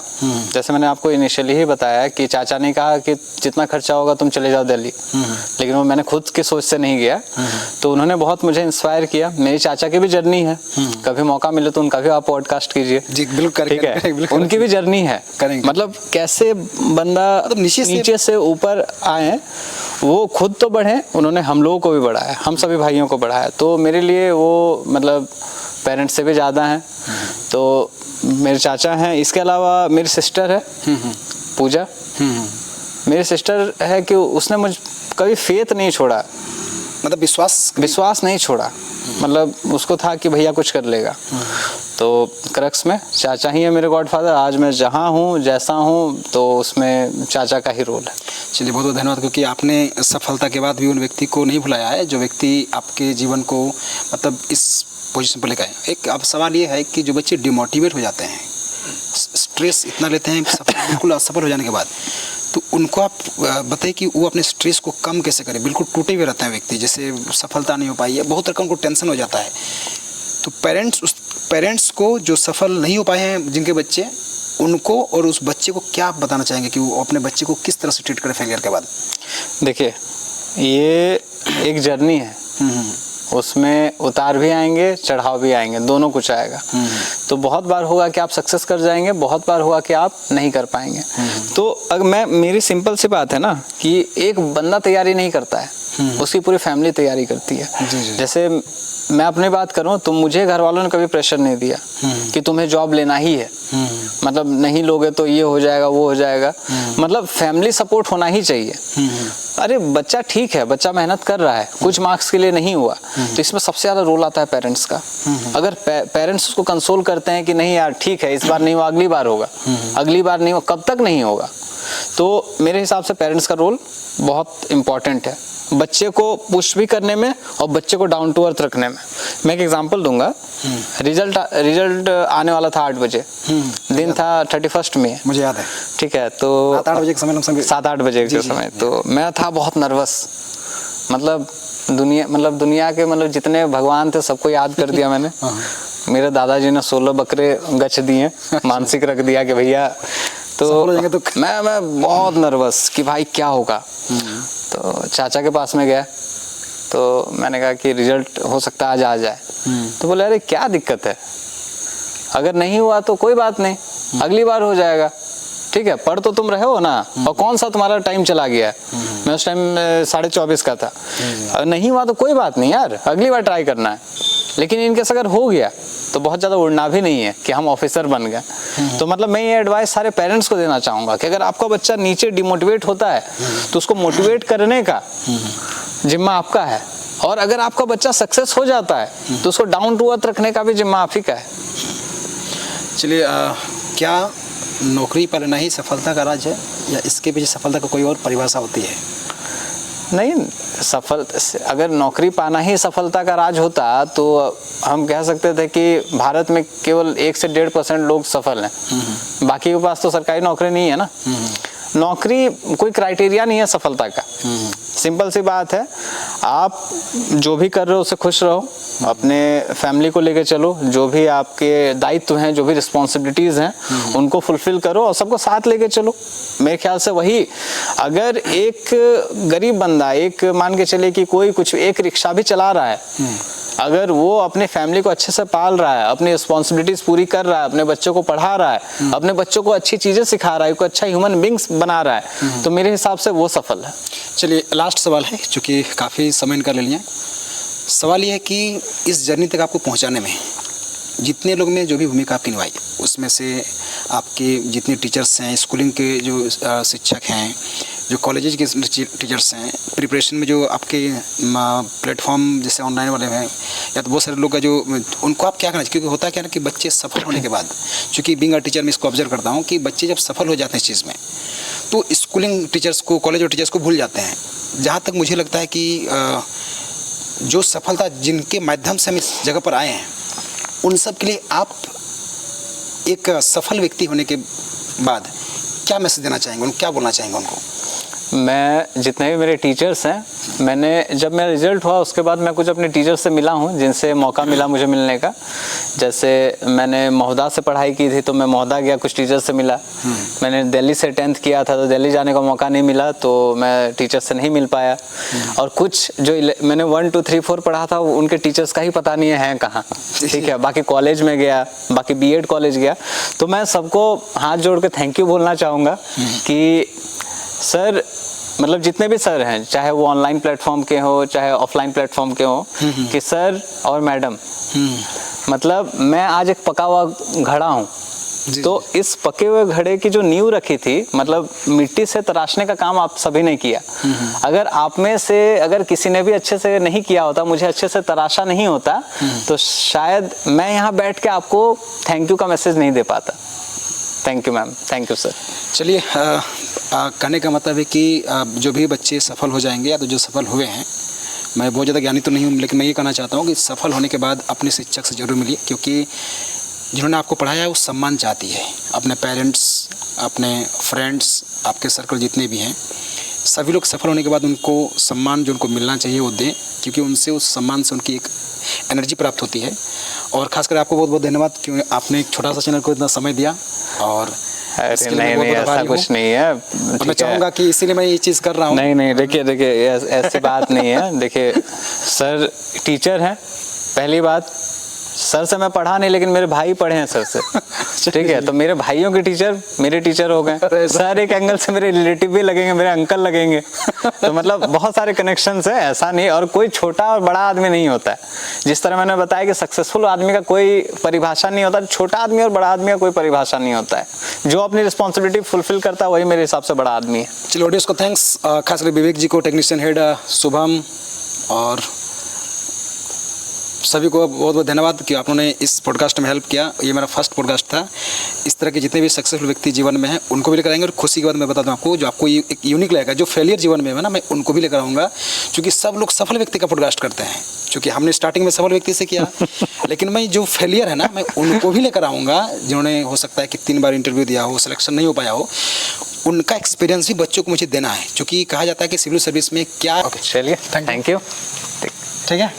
जैसे मैंने आपको इनिशियली ही बताया कि चाचा ने कहा कि जितना खर्चा होगा तुम चले जाओ दिल्ली, लेकिन वो मैंने खुद की सोच से नहीं गया, तो उन्होंने बहुत मुझे इंस्पायर किया। मेरी चाचा की भी जर्नी है, कभी मौका मिले तो उनका भी आप पॉडकास्ट कीजिए। जी बिल्कुल, ठीक है, उनकी भी जर्नी है, मतलब कैसे बंदा नीचे से ऊपर आए, वो खुद तो बढ़े, उन्होंने हम लोगों को भी बढ़ाया, हम सभी भाइयों को बढ़ाया। तो मेरे लिए वो मतलब पेरेंट्स से भी ज़्यादा हैं। तो मेरे चाचा हैं, इसके अलावा मेरी सिस्टर है पूजा। मेरी सिस्टर है कि उसने मुझ कभी फेथ नहीं छोड़ा, मतलब विश्वास नहीं छोड़ा, मतलब उसको था कि भैया कुछ कर लेगा। तो क्रक्स में चाचा ही है मेरे गॉडफादर। आज मैं जहाँ हूँ, जैसा हूँ, तो उसमें चाचा का ही रोल है। चलिए, बहुत बहुत धन्यवाद, क्योंकि आपने सफलता के बाद भी उन व्यक्ति को नहीं भुलाया है जो व्यक्ति आपके जीवन को मतलब इस पोजीशन पर लेकर आए। एक अब सवाल ये है कि जो बच्चे डिमोटिवेट हो जाते हैं, स्ट्रेस इतना लेते हैं बिल्कुल असफल हो जाने के बाद, तो उनको आप बताइए कि वो अपने स्ट्रेस को कम कैसे करें? बिल्कुल टूटे हुए रहते हैं व्यक्ति, जैसे सफलता नहीं हो पाई है, बहुत तरह का उनको टेंशन हो जाता है। तो पेरेंट्स को जो सफल नहीं हो पाए हैं जिनके बच्चे, उनको और उस बच्चे को क्या आप बताना चाहेंगे कि वो अपने बच्चे को किस तरह से ट्रीट करें फेलियर के बाद? देखिए, ये एक जर्नी है, उसमें उतार भी आएंगे, चढ़ाव भी आएंगे, दोनों कुछ आएगा। तो बहुत बार होगा कि आप सक्सेस कर जाएंगे, बहुत बार होगा कि आप नहीं कर पाएंगे। तो अगर मेरी सिंपल सी बात है ना कि एक बंदा तैयारी नहीं करता है, उसकी पूरी फैमिली तैयारी करती है। जैसे मैं अपनी बात करूं तो मुझे घर वालों ने कभी प्रेशर नहीं दिया कि तुम्हें जॉब लेना ही है, मतलब नहीं लोगे तो ये हो जाएगा, वो हो जाएगा, मतलब फैमिली सपोर्ट होना ही चाहिए। अरे बच्चा ठीक है, बच्चा मेहनत कर रहा है, कुछ मार्क्स के लिए नहीं हुआ, तो इसमें सबसे ज़्यादा रोल आता है पेरेंट्स का। अगर पेरेंट्स उसको कंसोल करते हैं कि नहीं यार ठीक है, इस बार नहीं हुआ, अगली बार होगा, अगली बार नहीं हुआ, कब तक नहीं होगा, तो मेरे हिसाब से पेरेंट्स का रोल बहुत इम्पॉर्टेंट है। बच्चे को पुश भी करने में और बच्चे को डाउन टू अर्थ रखने में। मैं एक एग्जांपल दूंगा। रिजल्ट आने वाला था 8 बजे, दिन था 31 मई, मुझे याद है। ठीक है, तो 7-8 बजे के समय, 7-8 बजे के समय, तो मैं था बहुत नर्वस। मतलब दुनिया के जितने भगवान थे सबको याद कर दिया मैंने। मेरे दादाजी ने 16 बकरे गच दिए, मानसिक रख दिया कि भैया, तो मैं बहुत नर्वस कि भाई क्या होगा। तो चाचा के पास में गया, तो मैंने कहा कि रिजल्ट हो सकता है आज आ जाए। तो बोले अरे क्या दिक्कत है, अगर नहीं हुआ तो कोई बात नहीं, अगली बार हो जाएगा, ठीक है, पढ़ तो तुम रहे हो ना, और कौन सा तुम्हारा टाइम चला गया। मैं उस टाइम 24:30 का था। अगर नहीं हुआ तो कोई बात नहीं यार, अगली बार ट्राई करना है। लेकिन इनकेस अगर हो गया तो बहुत ज़्यादा उड़ना भी नहीं है कि हम ऑफिसर बन गए। तो मतलब मैं ये एडवाइस सारे पेरेंट्स को देना चाहूँगा कि अगर आपका बच्चा नीचे डिमोटिवेट होता है तो उसको मोटिवेट करने का जिम्मा आपका है, और अगर आपका बच्चा सक्सेस हो जाता है तो उसको डाउन टू अर्थ रखने का भी जिम्मा आप ही का है। चलिए, क्या नौकरी पाना ही सफलता का राज है, या इसके पीछे सफलता का कोई और परिभाषा होती है? नहीं, अगर नौकरी पाना ही सफलता का राज होता तो हम कह सकते थे कि भारत में केवल 1 से 1.5% लोग सफल हैं, बाकी के पास तो सरकारी नौकरी नहीं है ना। नौकरी कोई क्राइटेरिया नहीं है सफलता का। सिंपल सी बात है, आप जो भी कर रहे हो उससे खुश रहो, अपने फैमिली को लेकर चलो, जो भी आपके दायित्व हैं, जो भी रिस्पॉन्सिबिलिटीज़ हैं उनको फुलफिल करो और सबको साथ लेके चलो। मेरे ख्याल से वही, अगर एक गरीब बंदा, एक मान के चले कि कोई कुछ एक रिक्शा भी चला रहा है, अगर वो अपने फैमिली को अच्छे से पाल रहा है, अपनी रिस्पॉन्सिबिलिटीज पूरी कर रहा है, अपने बच्चों को पढ़ा रहा है, अपने बच्चों को अच्छी चीज़ें सिखा रहा है, को अच्छा ह्यूमन बींग्स बना रहा है, तो मेरे हिसाब से वो सफल है। चलिए, लास्ट सवाल है, चूँकि काफ़ी समय इनका ले लिया। सवाल ये है कि इस जर्नी तक आपको पहुंचाने में जितने लोग में जो भी भूमिका आपकी निभाई, उसमें से आपके जितने टीचर्स हैं, स्कूलिंग के जो शिक्षक हैं, जो कॉलेजेस के टीचर्स हैं, प्रिपरेशन में जो आपके प्लेटफॉर्म जैसे ऑनलाइन वाले हैं, या तो बहुत सारे लोग का जो, उनको आप क्या करना चाहिए? क्योंकि होता क्या है ना कि बच्चे सफल होने के बाद, चूँकि बीइंग अ टीचर मैं इसको ऑब्जर्व करता हूँ कि बच्चे जब सफल हो जाते हैं इस चीज़ में, तो स्कूलिंग टीचर्स को, कॉलेज और टीचर्स को भूल जाते हैं। जहाँ तक मुझे लगता है कि जो सफलता जिनके माध्यम से हम इस जगह पर आए हैं, उन सब के लिए आप एक सफल व्यक्ति होने के बाद क्या मैसेज देना चाहेंगे, उनको क्या बोलना चाहेंगे उनको? मैं जितने भी मेरे टीचर्स हैं, मैंने जब मेरा रिजल्ट हुआ उसके बाद मैं कुछ अपने टीचर्स से मिला हूँ जिनसे मौका मिला मुझे मिलने का। जैसे मैंने महोदा से पढ़ाई की थी तो मैं महोदा गया, कुछ टीचर्स से मिला। मैंने दिल्ली से 10th किया था तो दिल्ली जाने का मौका नहीं मिला, तो मैं टीचर्स से नहीं मिल पाया। और कुछ जो मैंने 1 2 3 4 पढ़ा था उनके टीचर्स का ही पता नहीं है कहाँ, ठीक है। बाकी कॉलेज में गया, बाकी B.Ed कॉलेज गया, तो मैं सबको हाथ जोड़ के थैंक यू बोलना चाहूँगा कि सर, मतलब जितने भी सर हैं, चाहे वो ऑनलाइन प्लेटफॉर्म के हो चाहे ऑफलाइन प्लेटफॉर्म के हो, कि सर और मैडम, मतलब मैं आज एक पका हुआ घड़ा हूँ, तो इस पके हुए घड़े की जो नींव रखी थी, मतलब मिट्टी से तराशने का काम आप सभी ने किया। अगर आप में से अगर किसी ने भी अच्छे से नहीं किया होता, मुझे अच्छे से तराशा नहीं होता, तो शायद मैं यहाँ बैठ के आपको थैंक यू का मैसेज नहीं दे पाता। Thank you ma'am, thank you sir. चलिए, कहने का मतलब है कि जो भी बच्चे सफल हो जाएंगे, या तो जो सफल हुए हैं, मैं बहुत ज़्यादा ज्ञानी तो नहीं हूँ, लेकिन मैं ये कहना चाहता हूँ कि सफल होने के बाद अपने शिक्षक से जरूर मिलिए, क्योंकि जिन्होंने आपको पढ़ाया वो सम्मान चाहती है। अपने पेरेंट्स, अपने फ्रेंड्स, आपके सर्कल जितने भी हैं, सभी लोग सफल होने के बाद उनको सम्मान जो उनको मिलना चाहिए वो दें, क्योंकि उनसे, उस सम्मान से उनकी एक एनर्जी प्राप्त होती है। और खासकर आपको बहुत बहुत धन्यवाद क्योंकि आपने एक छोटा सा चैनल को इतना समय दिया। और नहीं, ऐसा कुछ नहीं है। मैं चाहूँगा कि इसीलिए मैं ये चीज़ कर रहा हूँ। नहीं, देखिए ऐसी बात नहीं है। देखिए सर टीचर हैं, पहली बात, सर से मैं पढ़ा नहीं, लेकिन मेरे भाई पढ़े हैं सर से, ठीक है। तो मेरे भाइयों के टीचर मेरे टीचर हो गए। सर एक एंगल से मेरे रिलेटिव भी लगेंगे, मेरे अंकल लगेंगे। तो मतलब बहुत सारे कनेक्शंस है, ऐसा नहीं। और कोई छोटा और बड़ा आदमी नहीं होता है। जिस तरह मैंने बताया कि सक्सेसफुल आदमी का कोई परिभाषा नहीं होता, छोटा आदमी और बड़ा आदमी का कोई परिभाषा नहीं होता है। जो अपनी रिस्पॉन्सिबिलिटी फुलफिल करता है वही मेरे हिसाब से बड़ा आदमी है। चलिए, ऑडियंस को थैंक्स, खासकर विवेक जी को, टेक्नीशियन हेड शुभम, और सभी को बहुत बहुत धन्यवाद कि आपने इस पॉडकास्ट में हेल्प किया। ये मेरा फर्स्ट पॉडकास्ट था। इस तरह के जितने भी सक्सेसफुल व्यक्ति जीवन में हैं उनको भी लेकर आएंगे। और खुशी की बात मैं बता दूं आपको, जो आपको एक यूनिक लगेगा, जो फेलियर जीवन में है ना, मैं उनको भी लेकर आऊँगा। क्योंकि सब लोग सफल व्यक्ति का पॉडकास्ट करते हैं, क्योंकि हमने स्टार्टिंग में सफल व्यक्ति से किया। लेकिन मैं जो फेलियर है ना, मैं उनको भी लेकर आऊँगा, जिन्होंने हो सकता है कि 3 बार इंटरव्यू दिया हो, सिलेक्शन नहीं हो पाया हो। उनका एक्सपीरियंस भी बच्चों को मुझे देना है, क्योंकि कहा जाता है कि सिविल सर्विस में क्या। चलिए, थैंक यू। ठीक है।